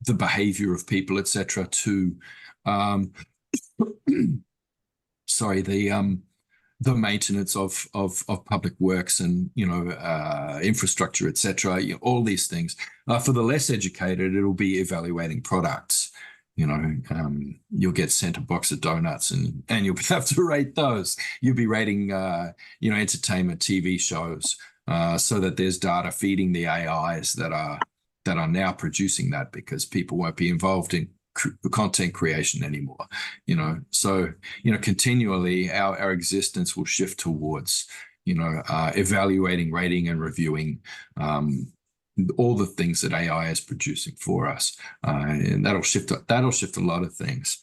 S2: the behavior of people, etc., to, the maintenance of public works and infrastructure, etc. All these things. For the less educated, it'll be evaluating products. You'll get sent a box of donuts and you'll have to rate those. You'll be rating entertainment TV shows, so that there's data feeding the AIs that are now producing that, because people won't be involved in content creation anymore. So continually our existence will shift towards evaluating, rating, and reviewing all the things that AI is producing for us, and that'll shift a lot of things.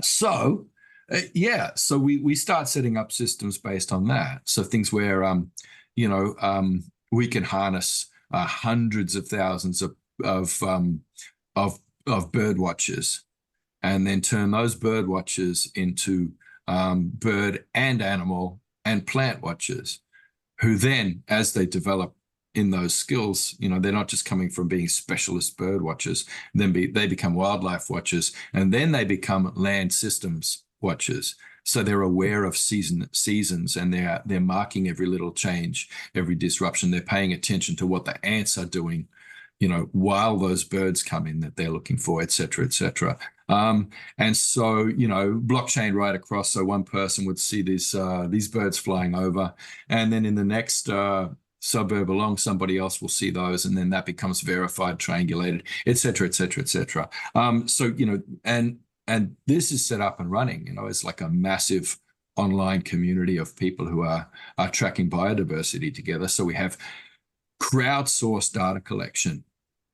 S2: So we start setting up systems based on that. So things where we can harness hundreds of thousands of bird watchers, and then turn those bird watchers into bird and animal and plant watchers, who then, as they develop in those skills, they're not just coming from being specialist bird watchers, then they become wildlife watchers, and then they become land systems watchers. So they're aware of seasons, and they're marking every little change, every disruption. They're paying attention to what the ants are doing, while those birds come in that they're looking for, et cetera, et cetera. And so, blockchain right across. So one person would see these birds flying over, and then in the next suburb along, somebody else will see those, and then that becomes verified, triangulated, et cetera, et cetera, et cetera. So, and this is set up and running, it's like a massive online community of people who are tracking biodiversity together. So we have crowdsourced data collection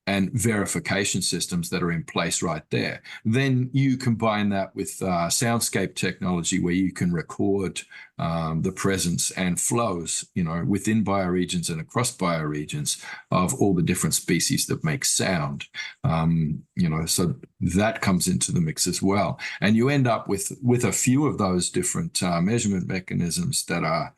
S2: and verification systems that are in place right there. Then you combine that with soundscape technology, where you can record the presence and flows, within bioregions and across bioregions of all the different species that make sound. So that comes into the mix as well. And you end up with a few of those different measurement mechanisms that are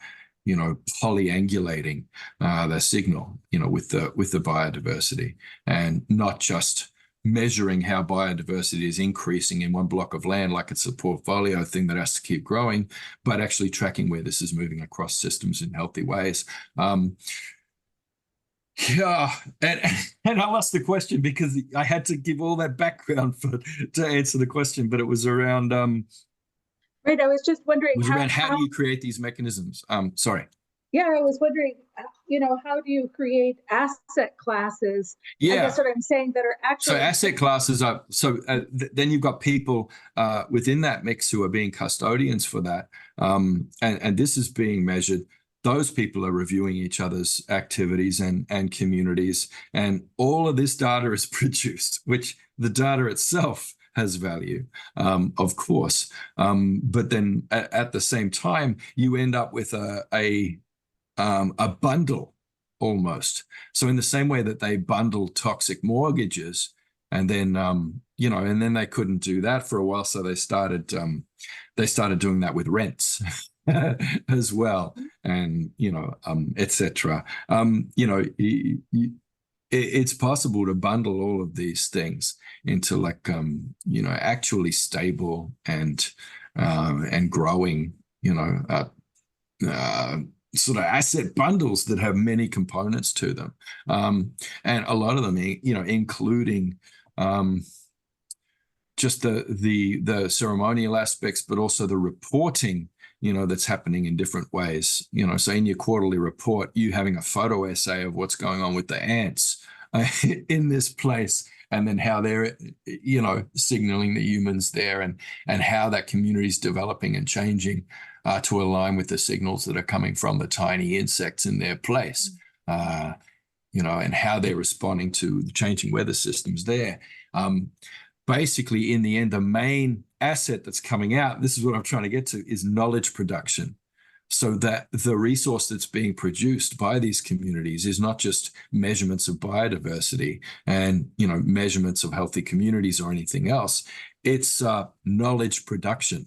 S2: polyangulating the signal, with the biodiversity, and not just measuring how biodiversity is increasing in one block of land like it's a portfolio thing that has to keep growing, but actually tracking where this is moving across systems in healthy ways. And I lost the question because I had to give all that background to answer the question, but it was around
S1: Right. I was just wondering
S2: It was around how do you create these mechanisms? Sorry.
S1: Yeah, I was wondering, how do you create asset classes? I
S2: Yeah.
S1: guess what I'm saying that are actually.
S2: So asset classes are, then you've got people within that mix who are being custodians for that. And this is being measured. Those people are reviewing each other's activities and communities. And all of this data is produced, which the data itself has value, of course. But then at the same time, you end up with a bundle almost. So in the same way that they bundle toxic mortgages, and then and then they couldn't do that for a while, so they started doing that with rents as well, and etc. It's possible to bundle all of these things into like actually stable and growing sort of asset bundles that have many components to them, and a lot of them, including just the ceremonial aspects, but also the reporting, that's happening in different ways. So in your quarterly report, you having a photo essay of what's going on with the ants in this place, and then how they're, signaling the humans there, and how that community is developing and changing to align with the signals that are coming from the tiny insects in their place, and how they're responding to the changing weather systems there. Basically, in the end, the main asset that's coming out, this is what I'm trying to get to, is knowledge production. So that the resource that's being produced by these communities is not just measurements of biodiversity and measurements of healthy communities or anything else. It's knowledge production.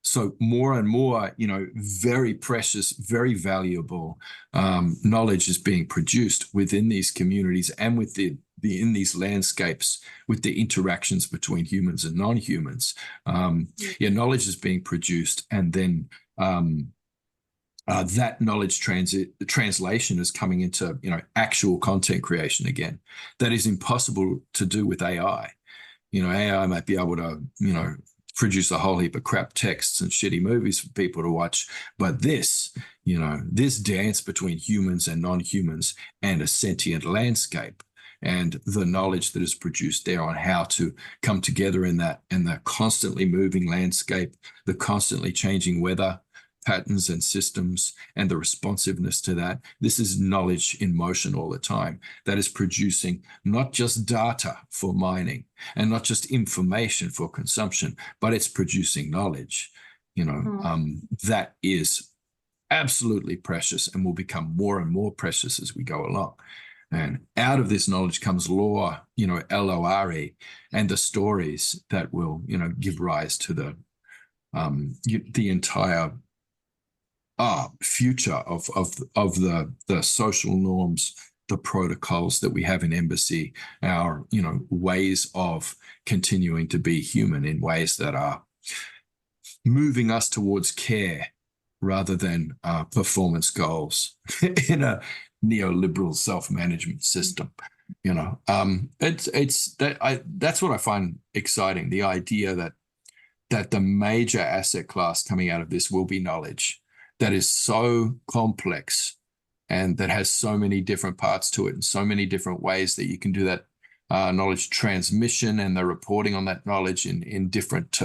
S2: So more and more, very precious, very valuable knowledge is being produced within these communities and with in these landscapes, with the interactions between humans and non-humans. Knowledge is being produced, and then that knowledge translation is coming into actual content creation again. That is impossible to do with AI. AI might be able to produce a whole heap of crap texts and shitty movies for people to watch, but this dance between humans and non-humans and a sentient landscape, and the knowledge that is produced there on how to come together in that, and the constantly moving landscape, the constantly changing weather patterns and systems, and the responsiveness to that. This is knowledge in motion all the time that is producing not just data for mining and not just information for consumption, but it's producing knowledge, that is absolutely precious and will become more and more precious as we go along. And out of this knowledge comes lore, L-O-R-E, and the stories that will, give rise to the entire future of the social norms, the protocols that we have in embassy, our ways of continuing to be human in ways that are moving us towards care rather than performance goals in a neoliberal self-management system. It's that's what I find exciting, the idea that the major asset class coming out of this will be knowledge. That is so complex and that has so many different parts to it and so many different ways that you can do that knowledge transmission and the reporting on that knowledge in different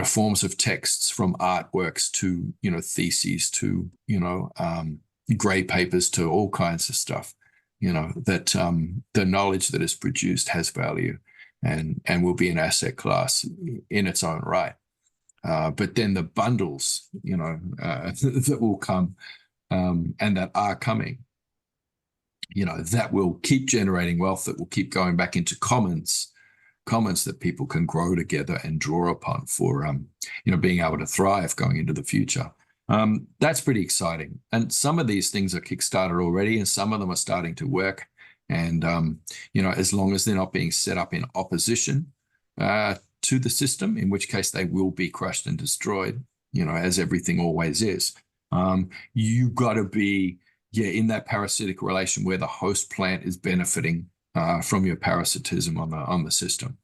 S2: forms of texts, from artworks to theses to gray papers to all kinds of stuff. That the knowledge that is produced has value and will be an asset class in its own right. But then the bundles, that will come and that are coming, that will keep generating wealth, that will keep going back into commons that people can grow together and draw upon for, being able to thrive going into the future. That's pretty exciting. And some of these things are kickstarted already, and some of them are starting to work. And, as long as they're not being set up in opposition to the system, in which case they will be crushed and destroyed, as everything always is. You got to be, in that parasitic relation where the host plant is benefiting from your parasitism on the system.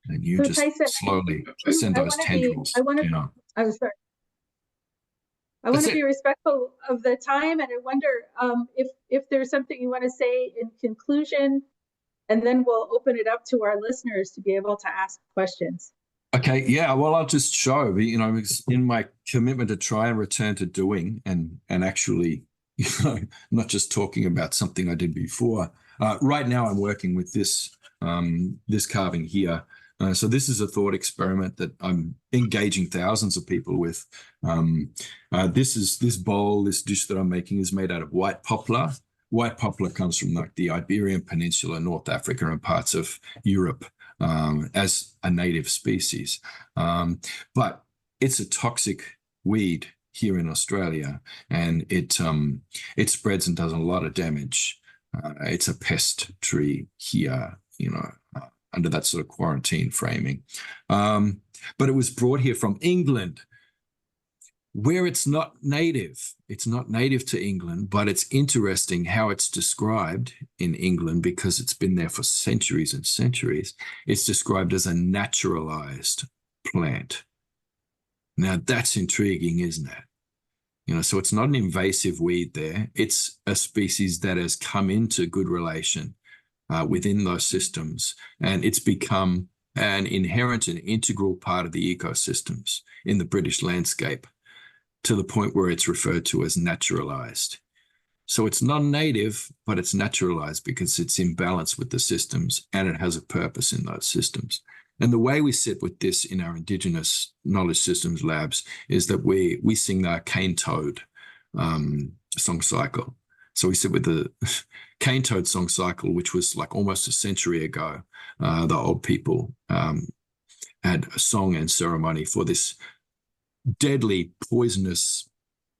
S2: and you
S1: So
S2: just
S1: Tyson,
S2: slowly send those tendrils.
S1: I was sorry. I want
S2: That's
S1: to be
S2: it.
S1: respectful of the time, and I wonder if there's something you want to say in conclusion, and then we'll open it up to our listeners to be able to ask questions.
S2: Okay, yeah, well, I'll just show, because in my commitment to try and return to doing and actually, not just talking about something I did before. Right now, I'm working with this carving here. So this is a thought experiment that I'm engaging thousands of people with. This bowl, this dish that I'm making is made out of white poplar. White poplar comes from like the Iberian Peninsula, North Africa, and parts of Europe. As a native species. But it's a toxic weed here in Australia, and it spreads and does a lot of damage. It's a pest tree here, under that sort of quarantine framing. But it was brought here from England, where it's not native. It's not native to England, but it's interesting how it's described in England because it's been there for centuries and centuries. It's described as a naturalized plant. Now that's intriguing, isn't it? So it's not an invasive weed there. It's a species that has come into good relation within those systems, and it's become an inherent and integral part of the ecosystems in the British landscape, to the point where it's referred to as naturalized. So it's non-native, but it's naturalized because it's in balance with the systems and it has a purpose in those systems. And the way we sit with this in our Indigenous Knowledge Systems labs is that we sing the cane toad song cycle. So we sit with the cane toad song cycle, which was like almost a century ago. The old people had a song and ceremony for this deadly, poisonous,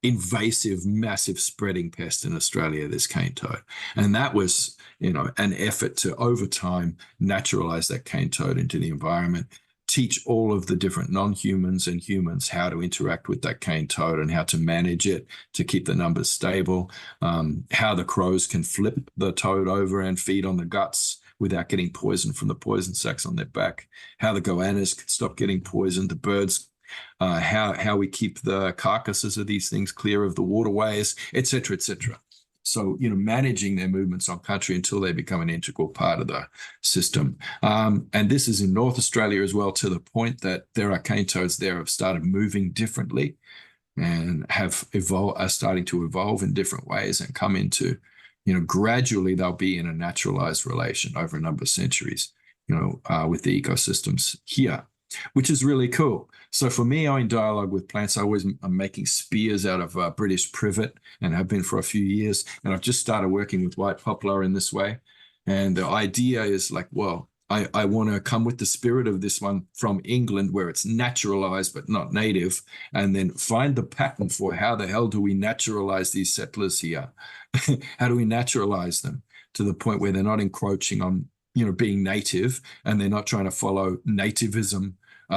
S2: invasive, massive spreading pest in Australia, this cane toad. And that was, an effort to, over time, naturalize that cane toad into the environment, teach all of the different non-humans and humans how to interact with that cane toad and how to manage it to keep the numbers stable, how the crows can flip the toad over and feed on the guts without getting poisoned from the poison sacs on their back, how the goannas can stop getting poisoned, the birds, how we keep the carcasses of these things clear of the waterways, et cetera, et cetera. So, managing their movements on country until they become an integral part of the system. And this is in North Australia as well, to the point that there are cane toads there have started moving differently and are starting to evolve in different ways and come into, gradually they'll be in a naturalized relation over a number of centuries, with the ecosystems here, which is really cool. So for me, I'm in dialogue with plants. I'm making spears out of British privet and have been for a few years. And I've just started working with white poplar in this way. And the idea is like, well, I want to come with the spirit of this one from England, where it's naturalized but not native, and then find the pattern for how the hell do we naturalize these settlers here? How do we naturalize them to the point where they're not encroaching on, being native, and they're not trying to follow nativism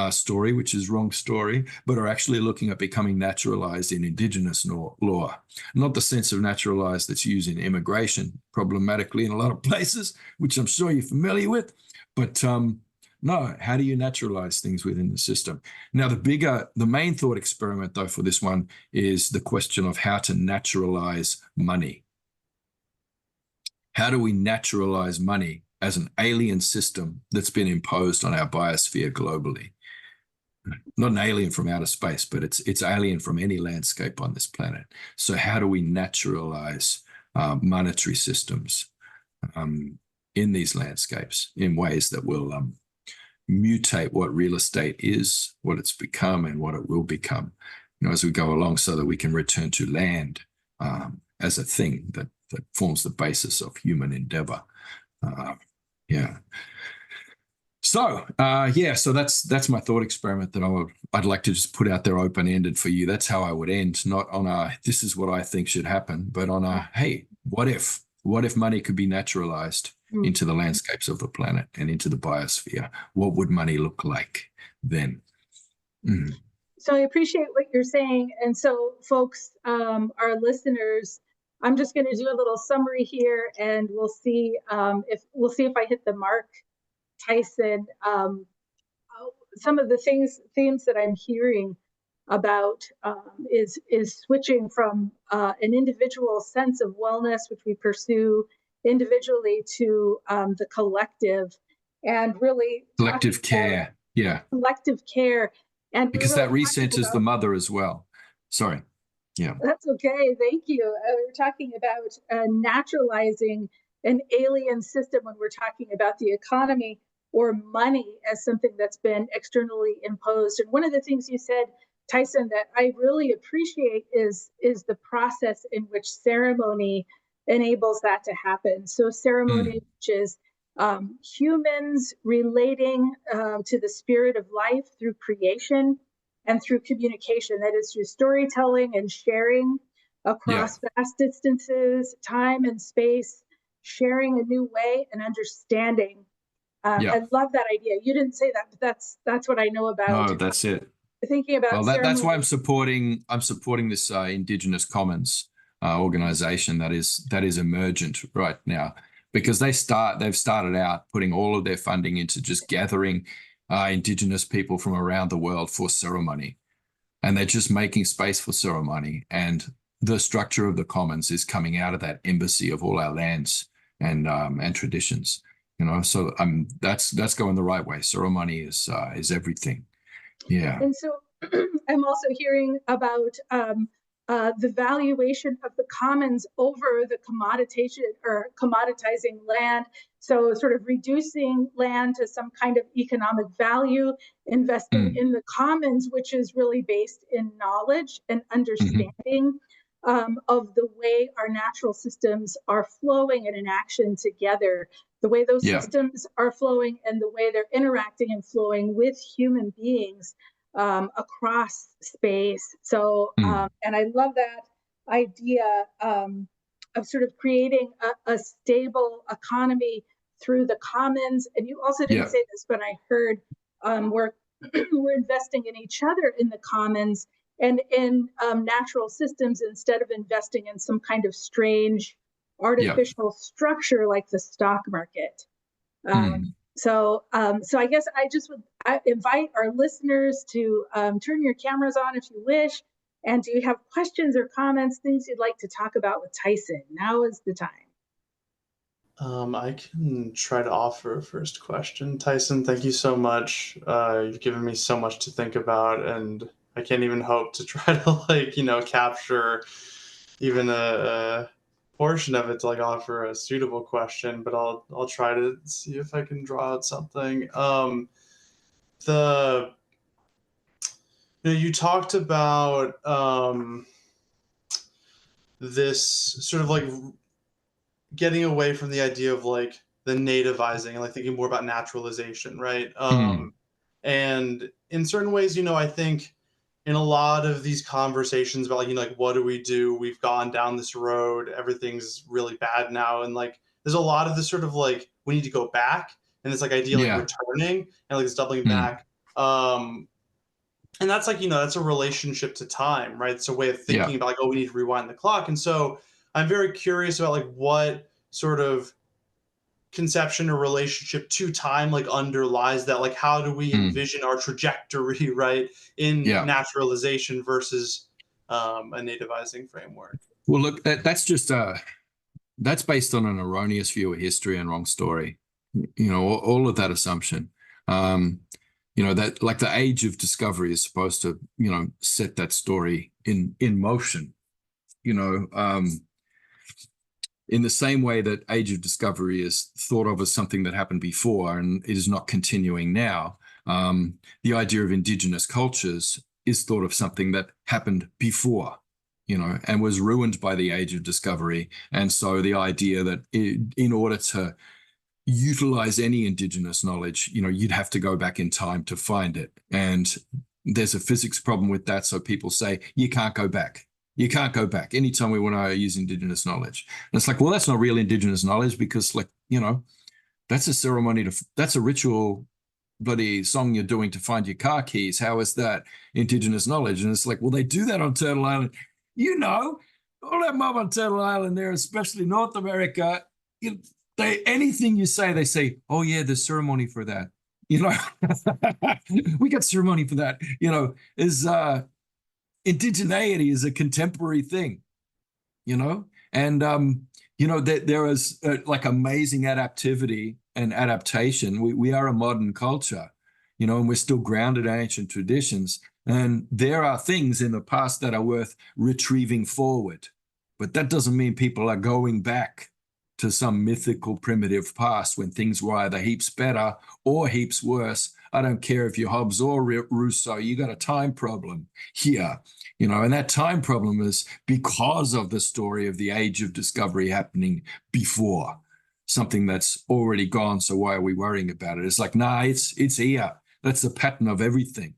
S2: story, which is wrong story, but are actually looking at becoming naturalized in Indigenous law. Not the sense of naturalized that's used in immigration problematically in a lot of places, which I'm sure you're familiar with. But no, how do you naturalize things within the system? Now, the main thought experiment, though, for this one is the question of how to naturalize money. How do we naturalize money as an alien system that's been imposed on our biosphere globally? Not an alien from outer space, but it's alien from any landscape on this planet. So how do we naturalize monetary systems in these landscapes in ways that will mutate what real estate is, what it's become, and what it will become, as we go along, so that we can return to land as a thing that forms the basis of human endeavor. Yeah. So so that's my thought experiment that I'd like to just put out there open-ended for you. That's how I would end, not on this is what I think should happen, but on hey, what if money could be naturalized into the landscapes of the planet and into the biosphere? What would money look like then?
S1: So I appreciate what you're saying. And so folks, our listeners, I'm just going to do a little summary here, and we'll see if I hit the mark, Tyson. some of the themes that I'm hearing about is switching from an individual sense of wellness, which we pursue individually, to the collective, and really
S2: collective care. Yeah,
S1: collective care. And
S2: because that recenters the mother as well. Sorry. Yeah,
S1: that's okay. Thank you. We're talking about naturalizing an alien system when we're talking about the economy or money as something that's been externally imposed. And one of the things you said, Tyson, that I really appreciate is the process in which ceremony enables that to happen. So ceremony, which is humans relating to the spirit of life through creation and through communication, that is through storytelling and sharing across vast distances, time and space, sharing a new way and understanding. I love that idea. You didn't say that, but that's what I know about.
S2: No, that's it.
S1: Thinking about
S2: that's why I'm supporting this Indigenous Commons organization that is emergent right now, because they've started out putting all of their funding into just gathering Indigenous people from around the world for ceremony, and they're just making space for ceremony. And the structure of the commons is coming out of that embassy of all our lands and traditions. So that's going the right way. Ceremony is everything. Yeah.
S1: And so I'm also hearing about the valuation of the commons over the commoditizing land. So sort of reducing land to some kind of economic value, investing in the commons, which is really based in knowledge and understanding of the way our natural systems are flowing and in action together, the way those systems are flowing and the way they're interacting and flowing with human beings across space. So, and I love that idea of sort of creating a stable economy through the commons. And you also didn't say this, but I heard we're investing in each other in the commons and in natural systems instead of investing in some kind of strange artificial structure like the stock market. So I guess I invite our listeners to turn your cameras on if you wish. And do you have questions or comments, things you'd like to talk about with Tyson? Now is the time.
S3: I can try to offer a first question. Tyson, thank you so much. You've given me so much to think about, and I can't even hope to try to capture even a portion of it to offer a suitable question, but I'll try to see if I can draw out something. You talked about this sort of getting away from the idea of the nativizing and thinking more about naturalization, right? And in certain ways, I think in a lot of these conversations about what do we do? We've gone down this road. Everything's really bad now. And there's a lot of this sort of we need to go back. And this idea returning and this doubling back. And that's that's a relationship to time, right? It's a way of thinking about we need to rewind the clock. And so I'm very curious about what sort of conception or relationship to time underlies that. How do we envision our trajectory, right, in naturalization versus a nativizing framework?
S2: Well, look, that's just that's based on an erroneous view of history and wrong story. All of that assumption. That the age of discovery is supposed to set that story in motion. In the same way that age of discovery is thought of as something that happened before and it is not continuing now, the idea of indigenous cultures is thought of something that happened before, and was ruined by the age of discovery. And so the idea that in order to utilize any indigenous knowledge, you'd have to go back in time to find it. And there's a physics problem with that. So people say, you can't go back. You can't go back. Anytime we want to use indigenous knowledge. And it's well, that's not real indigenous knowledge because that's a ceremony that's a ritual bloody song you're doing to find your car keys. How is that indigenous knowledge? And it's well, they do that on Turtle Island. All that mob on Turtle Island there, especially North America, anything you say, they say, oh yeah, there's ceremony for that. you know, we got ceremony for that, is indigeneity is a contemporary thing, and there is like amazing adaptivity and adaptation. We are a modern culture, and we're still grounded in ancient traditions. And there are things in the past that are worth retrieving forward. But that doesn't mean people are going back to some mythical primitive past when things were either heaps better or heaps worse. I don't care if you're Hobbes or Rousseau, you got a time problem here, and that time problem is because of the story of the age of discovery happening before, something that's already gone. So why are we worrying about it? It's like, nah, it's here. That's the pattern of everything.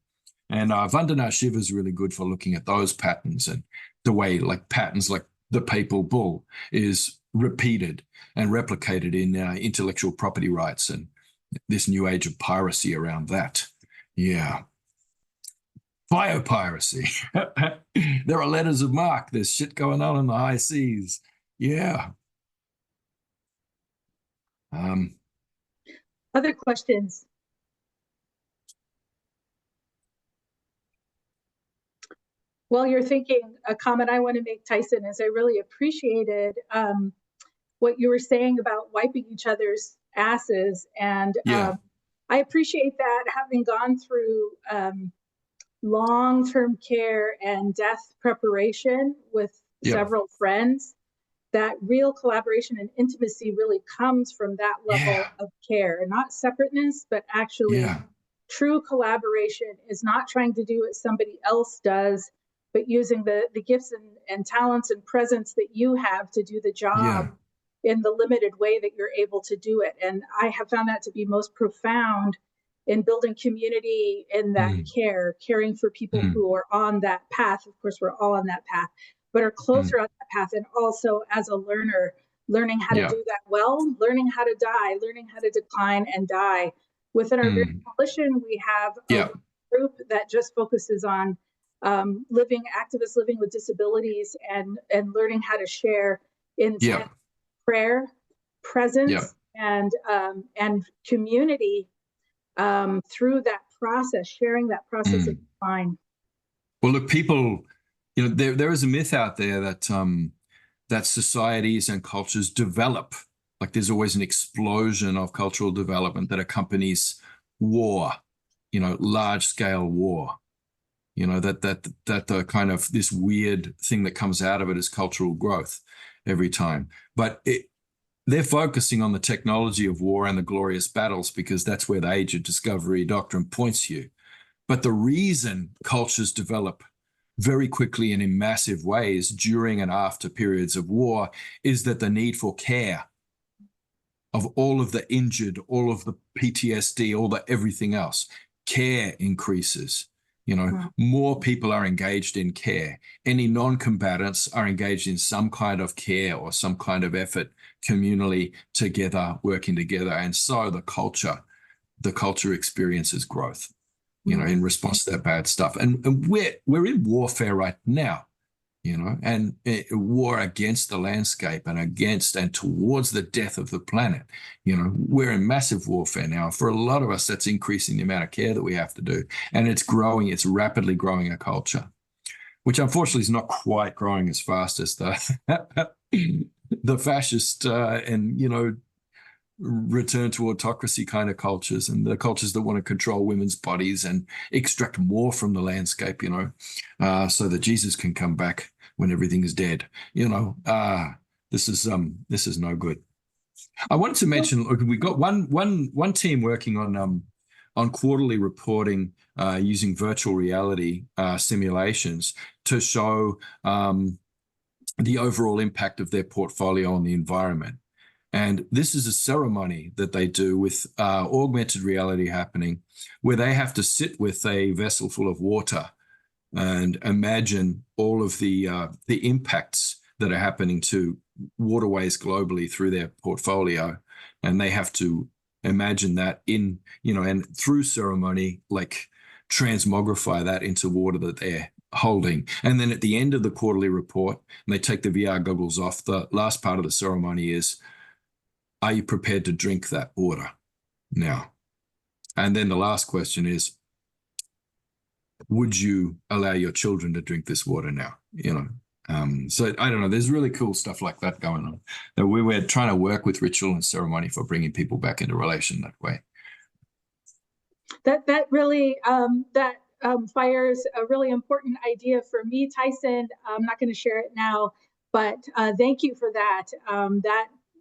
S2: And Vandana Shiva is really good for looking at those patterns and the way like patterns like the papal bull is repeated and replicated in intellectual property rights and this new age of piracy around that. Yeah. Biopiracy. There are letters of marque. There's shit going on in the high seas. Yeah.
S1: Other questions? While you're thinking, a comment I want to make, Tyson, is I really appreciated what you were saying about wiping each other's asses. And I appreciate that, having gone through long-term care and death preparation with several friends, that real collaboration and intimacy really comes from that level of care, not separateness, but actually true collaboration is not trying to do what somebody else does, but using the gifts and talents and presence that you have to do the job in the limited way that you're able to do it. And I have found that to be most profound in building community in that caring for people who are on that path. Of course, we're all on that path, but are closer on that path. And also as a learner, learning how to do that well, learning how to die, learning how to decline and die. Within our coalition, we have a group that just focuses on activists living with disabilities and learning how to share intent, prayer, presence, and community through that process, sharing that process of decline.
S2: Well, look, people, there is a myth out there that societies and cultures develop. Like there's always an explosion of cultural development that accompanies war, large scale war. That the kind of this weird thing that comes out of it is cultural growth every time. But they're focusing on the technology of war and the glorious battles because that's where the age of discovery doctrine points you. But the reason cultures develop very quickly and in massive ways during and after periods of war is that the need for care of all of the injured, all of the PTSD, all the everything else, care increases. More people are engaged in care. Any non-combatants are engaged in some kind of care or some kind of effort communally together, working together. And so the culture experiences growth, in response to that bad stuff. And we're in warfare right now, and war against the landscape and towards the death of the planet. We're in massive warfare now. For a lot of us, that's increasing the amount of care that we have to do. And it's rapidly growing a culture, which unfortunately is not quite growing as fast as the fascist and, return to autocracy kind of cultures and the cultures that want to control women's bodies and extract more from the landscape, so that Jesus can come back when everything is dead. This is no good. I wanted to mention, look, we got one team working on quarterly reporting using virtual reality simulations to show the overall impact of their portfolio on the environment. And this is a ceremony that they do with augmented reality happening, where they have to sit with a vessel full of water and imagine all of the impacts that are happening to waterways globally through their portfolio. And they have to imagine that and through ceremony, like transmogrify that into water that they're holding. And then at the end of the quarterly report, and they take the VR goggles off, the last part of the ceremony is, are you prepared to drink that water now? And then the last question is, would you allow your children to drink this water now? So I don't know. There's really cool stuff like that going on. That we're trying to work with ritual and ceremony for bringing people back into relation that way.
S1: That really fires a really important idea for me, Tyson. I'm not going to share it now, but thank you for that.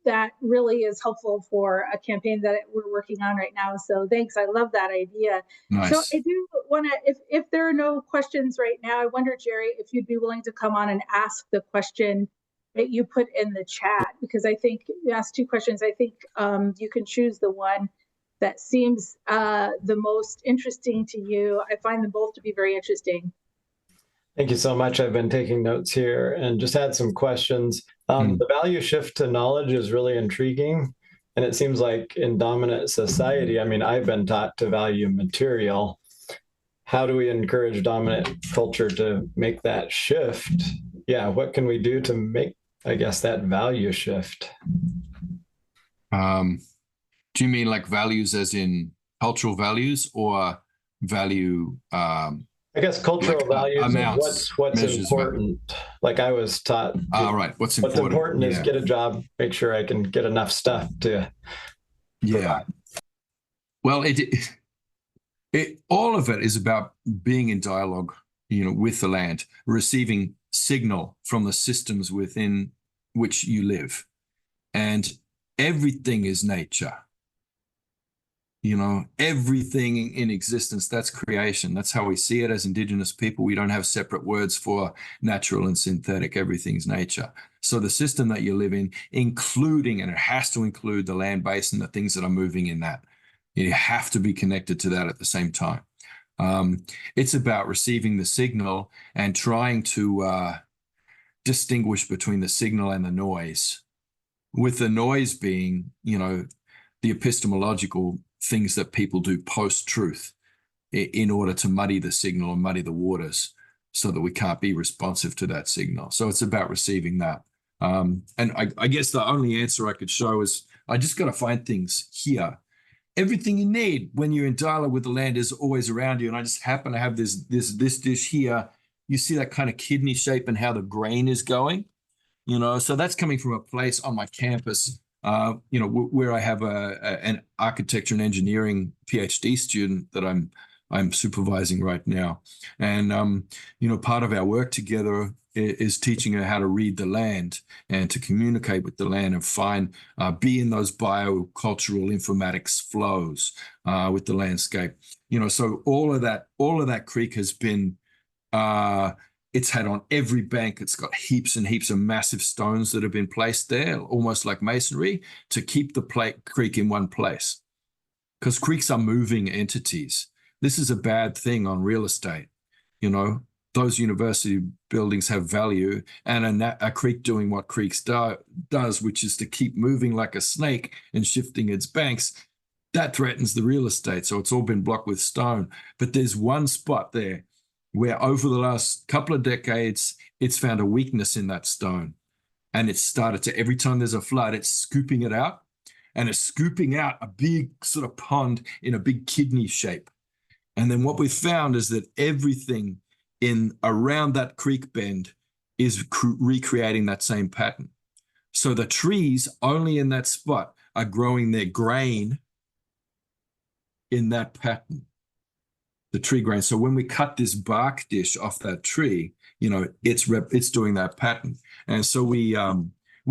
S1: That really is helpful for a campaign that we're working on right now. So thanks. I love that idea.
S2: Nice.
S1: So I do want to, if there are no questions right now, I wonder, Jerry, if you'd be willing to come on and ask the question that you put in the chat, because I think you asked 2 questions. I think you can choose the one that seems the most interesting to you. I find them both to be very interesting.
S4: Thank you so much. I've been taking notes here and just had some questions. The value shift to knowledge is really intriguing. And it seems like in dominant society, I mean, I've been taught to value material. How do we encourage dominant culture to make that shift? Yeah, what can we do to make, I guess, that value shift?
S2: Do you mean like values as in cultural values, or value?
S4: I guess cultural like values amounts, what's important. Like I was taught.
S2: Right. What's important
S4: is get a job, make sure I can get enough stuff to.
S2: Yeah. Well, all of it is about being in dialogue, with the land, receiving signal from the systems within which you live, and everything is nature. Everything in existence, that's creation. That's how we see it as Indigenous people. We don't have separate words for natural and synthetic. Everything's nature. So the system that you live in, including, and it has to include the land base and the things that are moving in that. You have to be connected to that at the same time. It's about receiving the signal and trying to distinguish between the signal and the noise, with the noise being, the epistemological things that people do post-truth in order to muddy the signal and muddy the waters so that we can't be responsive to that signal. So it's about receiving that. And I guess the only answer I could show is I just got to find things here. Everything you need when you're in dialogue with the land is always around you. And I just happen to have this dish here. You see that kind of kidney shape and how the grain is going, so that's coming from a place on my campus, where I have an architecture and engineering PhD student that I'm supervising right now. And, part of our work together is teaching her how to read the land and to communicate with the land and be in those biocultural informatics flows with the landscape. So all of that creek has been, it's had on every bank, it's got heaps and heaps of massive stones that have been placed there, almost like masonry, to keep the creek in one place. Because creeks are moving entities. This is a bad thing on real estate. Those university buildings have value, and a creek doing what creeks does, which is to keep moving like a snake and shifting its banks, that threatens the real estate. So it's all been blocked with stone. But there's one spot there where over the last couple of decades, it's found a weakness in that stone. And it's started to, every time there's a flood, it's scooping it out. And it's scooping out a big sort of pond in a big kidney shape. And then what we've found is that everything around that creek bend is recreating that same pattern. So the trees only in that spot are growing their grain in that pattern. The tree grain. So when we cut this bark dish off that tree, it's doing that pattern. And so we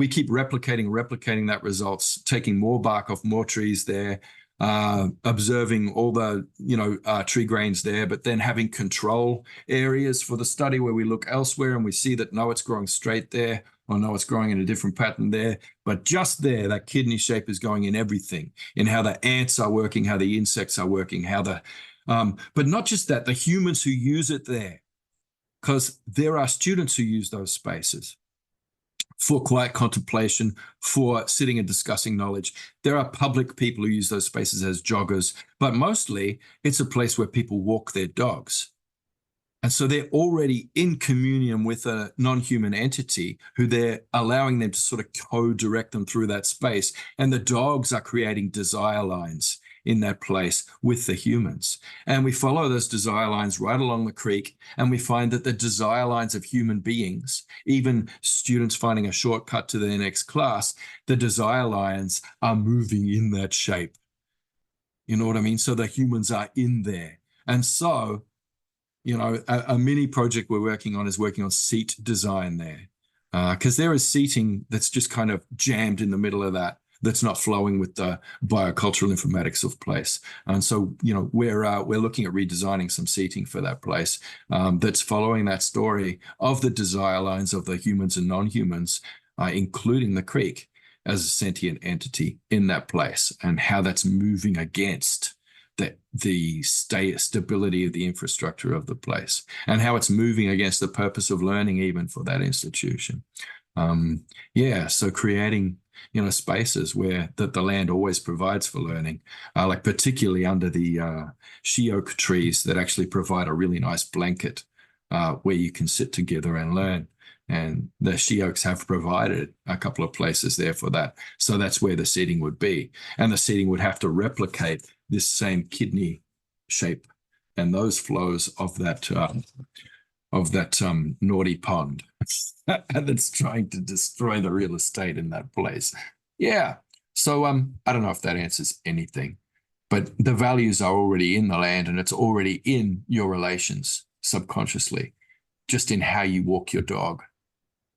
S2: keep replicating that results, taking more bark off more trees there, observing all the tree grains there, but then having control areas for the study where we look elsewhere and we see that no, it's growing straight there, or no, it's growing in a different pattern there. But just there, that kidney shape is going in everything, in how the ants are working, how the insects are working, but not just that, the humans who use it there, because there are students who use those spaces for quiet contemplation, for sitting and discussing knowledge. There are public people who use those spaces as joggers, but mostly it's a place where people walk their dogs. And so they're already in communion with a non-human entity who they're allowing them to sort of co-direct them through that space. And the dogs are creating desire lines in that place with the humans. And we follow those desire lines right along the creek, and we find that the desire lines of human beings, even students finding a shortcut to their next class, the desire lines are moving in that shape. You know what I mean? So the humans are in there. And so, you know, a mini project we're working on is working on seat design there. Because there is seating that's just kind of jammed in the middle of that, that's not flowing with the biocultural informatics of place. And so, you know, we're looking at redesigning some seating for that place that's following that story of the desire lines of the humans and non-humans, including the creek as a sentient entity in that place, and how that's moving against the stability of the infrastructure of the place, and how it's moving against the purpose of learning even for that institution. So creating, you know, spaces where the land always provides for learning, like particularly under the she oak trees that actually provide a really nice blanket where you can sit together and learn. And the she oaks have provided a couple of places there for that. So that's where the seating would be. And the seating would have to replicate this same kidney shape and those flows of that naughty pond that's trying to destroy the real estate in that place. Yeah. So I don't know if that answers anything, but the values are already in the land, and it's already in your relations subconsciously, just in how you walk your dog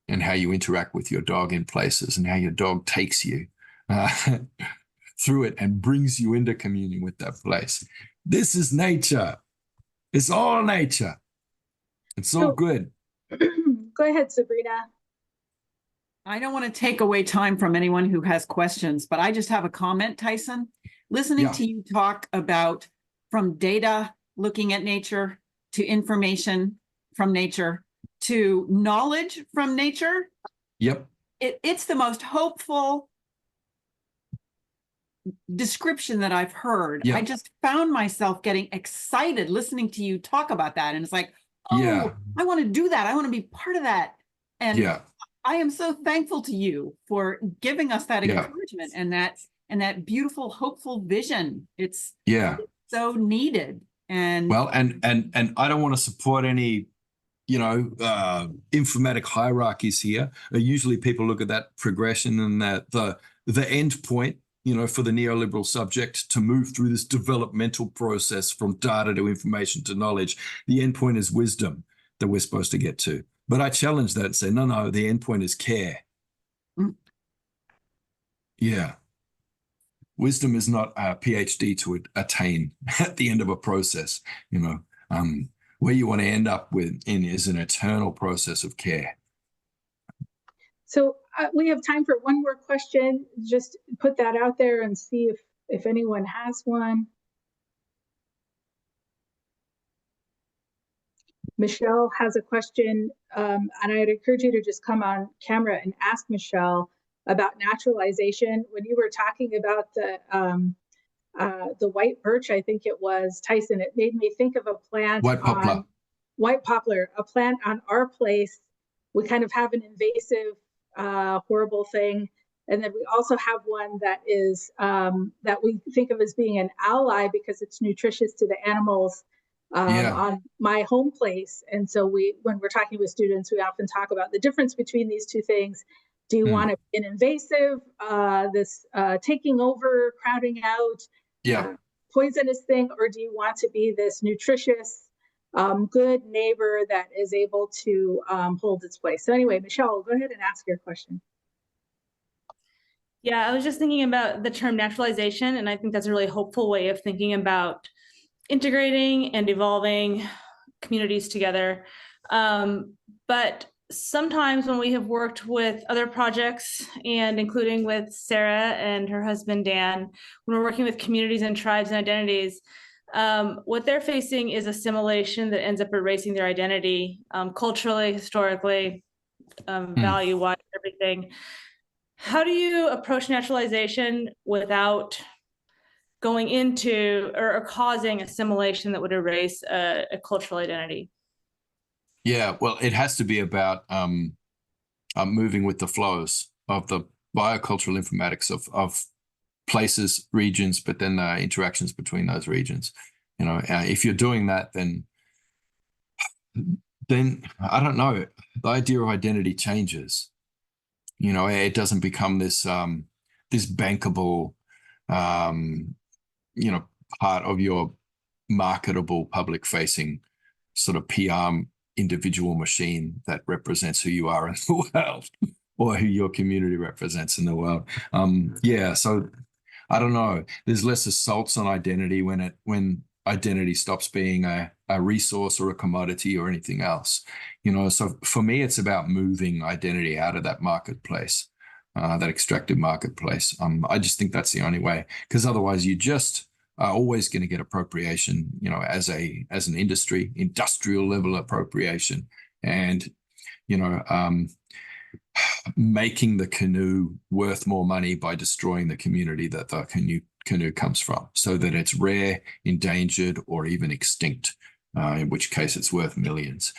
S2: and how you interact with your dog in places, and how your dog takes you through it and brings you into communion with that place. This is nature. It's all nature. It's so good.
S1: Go ahead, Sabrina.
S5: I don't want to take away time from anyone who has questions, but I just have a comment, Tyson. Listening to you talk about from data, looking at nature, to information from nature, to knowledge from nature.
S2: Yep.
S5: It's the most hopeful description that I've heard.
S2: Yep.
S5: I just found myself getting excited listening to you talk about that. And it's like, oh, I want to do that. I want to be part of that. And I am so thankful to you for giving us that encouragement and that beautiful, hopeful vision. It's so needed. And
S2: well, and I don't want to support any, you know, informatic hierarchies here. Usually people look at that progression and that the end point, you know, for the neoliberal subject to move through this developmental process from data to information to knowledge. The end point is wisdom that we're supposed to get to. But I challenge that and say, no, the end point is care. Yeah. Wisdom is not a PhD to attain at the end of a process, you know. Where you want to end up is an eternal process of care.
S1: So we have time for one more question. Just put that out there and see if anyone has one. Michelle has a question, and I'd encourage you to just come on camera and ask Michelle about naturalization. When you were talking about the white birch, I think it was, Tyson, it made me think of a plant. White poplar, a plant on our place. We kind of have an invasive, horrible thing. And then we also have one that is, that we think of as being an ally because it's nutritious to the animals on my home place. And so when we're talking with students, we often talk about the difference between these two things. Do you want to be an invasive, this taking over, crowding out, poisonous thing, or do you want to be this nutritious, good neighbor that is able to hold its place? So anyway, Michelle, go ahead and ask your question.
S6: Yeah, I was just thinking about the term naturalization, and I think that's a really hopeful way of thinking about integrating and evolving communities together. But sometimes when we have worked with other projects, and including with Sarah and her husband, Dan, when we're working with communities and tribes and identities, what they're facing is assimilation that ends up erasing their identity, culturally, historically, value-wise, everything. How do you approach naturalization without going into or causing assimilation that would erase a cultural identity?
S2: Yeah, well, it has to be about moving with the flows of the biocultural informatics of places, regions, but then the interactions between those regions. If you're doing that, then I don't know, the idea of identity changes. It doesn't become this bankable, part of your marketable public-facing sort of PR individual machine that represents who you are in the world, or who your community represents in the world. So I don't know. There's less assaults on identity when identity stops being a resource or a commodity or anything else. So for me, it's about moving identity out of that marketplace, that extractive marketplace. I just think that's the only way, because otherwise you just are always going to get appropriation, as an industry, industrial level appropriation, and making the canoe worth more money by destroying the community that the canoe comes from, so that it's rare, endangered, or even extinct, in which case it's worth millions.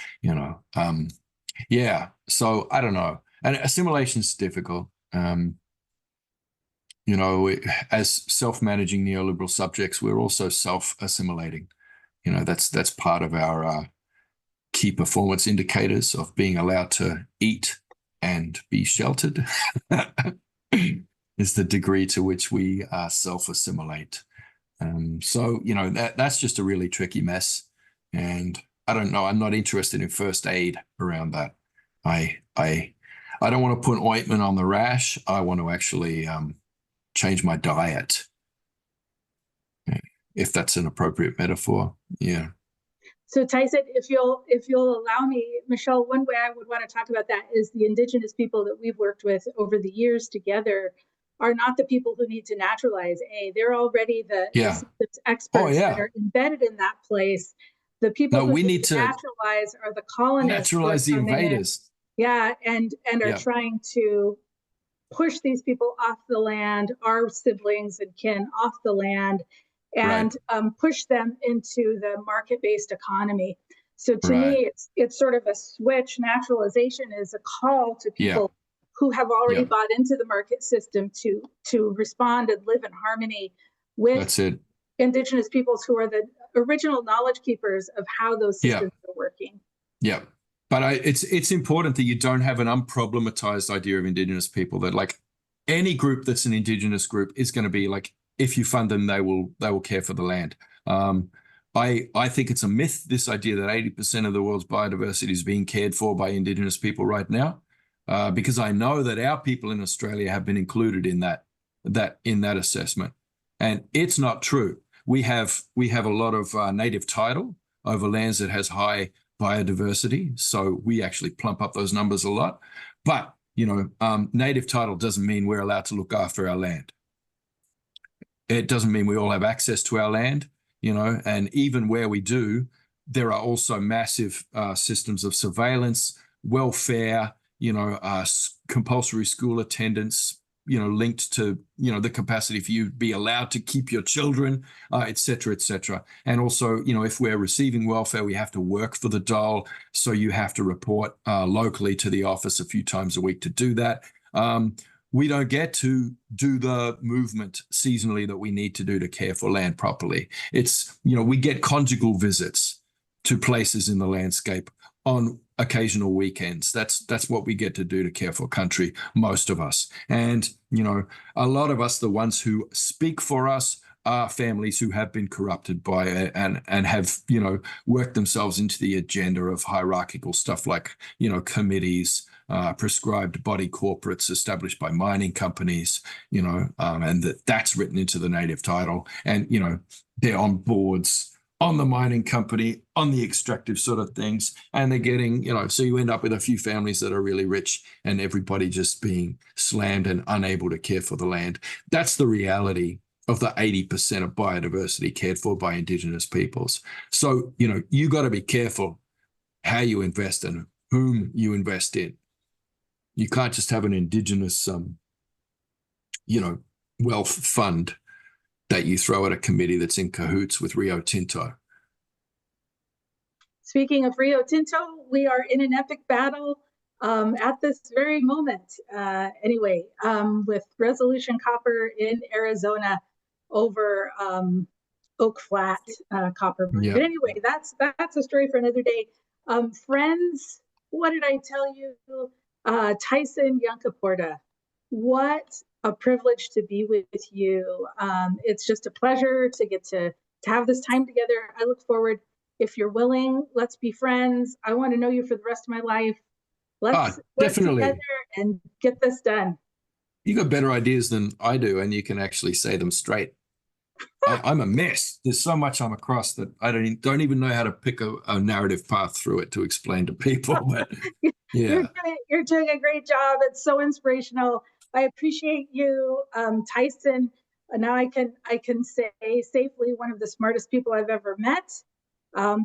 S2: So I don't know, and assimilation is difficult. As self-managing neoliberal subjects, we're also self-assimilating. That's part of our key performance indicators of being allowed to eat and be sheltered is the degree to which we self-assimilate. That's just a really tricky mess. And I don't know, I'm not interested in first aid around that. I don't want to put ointment on the rash. I want to actually change my diet, if that's an appropriate metaphor. Yeah.
S1: So Tyson, if you'll allow me, Michelle, one way I would want to talk about that is the Indigenous people that we've worked with over the years together are not the people who need to naturalize. They're already the experts that are embedded in that place. The people who need to naturalize are the colonists.
S2: Naturalize the invaders.
S1: And are trying to push these people off the land, our siblings and kin off the land, and push them into the market-based economy. So to me, it's sort of a switch. Naturalization is a call to people who have already bought into the market system to respond and live in harmony with Indigenous peoples who are the original knowledge keepers of how those systems are working.
S2: Yeah. But it's important that you don't have an unproblematized idea of Indigenous people, that like any group that's an Indigenous group is going to be like, if you fund them, they will care for the land. I think it's a myth, this idea that 80% of the world's biodiversity is being cared for by Indigenous people right now, because I know that our people in Australia have been included in that assessment, and it's not true. We have a lot of native title over lands that has high biodiversity, so we actually plump up those numbers a lot. But native title doesn't mean we're allowed to look after our land. It doesn't mean we all have access to our land, and even where we do, there are also massive systems of surveillance, welfare, compulsory school attendance, linked to, the capacity for you to be allowed to keep your children, et cetera, et cetera. And also, if we're receiving welfare, we have to work for the dole. So you have to report locally to the office a few times a week to do that. We don't get to do the movement seasonally that we need to do to care for land properly. It's, we get conjugal visits to places in the landscape on occasional weekends. That's what we get to do to care for country, most of us. And, a lot of us, the ones who speak for us, are families who have been corrupted by it and have, worked themselves into the agenda of hierarchical stuff like, committees, prescribed body corporates established by mining companies, and that's written into the native title. And, they're on boards on the mining company, on the extractive sort of things. And they're getting, so you end up with a few families that are really rich and everybody just being slammed and unable to care for the land. That's the reality of the 80% of biodiversity cared for by Indigenous peoples. So, you got to be careful how you invest and whom you invest in. You can't just have an Indigenous, wealth fund that you throw at a committee that's in cahoots with Rio Tinto.
S1: Speaking of Rio Tinto, we are in an epic battle at this very moment. Anyway, with Resolution Copper in Arizona over Oak Flat copper mine.
S2: Yeah.
S1: But anyway, that's a story for another day. Friends, what did I tell you? Tyson Yunkaporta, what a privilege to be with you. It's just a pleasure to get to have this time together. I look forward, if you're willing, let's be friends. I want to know you for the rest of my life. Let's work together and get this done.
S2: You got better ideas than I do, and you can actually say them straight. I'm a mess. There's so much I'm across that I don't even know how to pick a narrative path through it to explain to people. But yeah,
S1: you're doing a great job. It's so inspirational. I appreciate you, Tyson. Now I can say safely one of the smartest people I've ever met.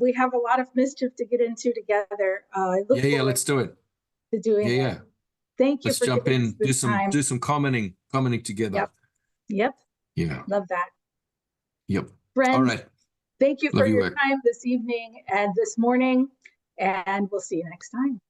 S1: We have a lot of mischief to get into together.
S2: Let's do it.
S1: To doing it. Thank you.
S2: Let's jump in. Do some commenting together.
S1: Yep.
S2: Yeah.
S1: Love that.
S2: Yep.
S1: Friends,
S2: all right.
S1: Thank you for your time this evening and this morning, and we'll see you next time.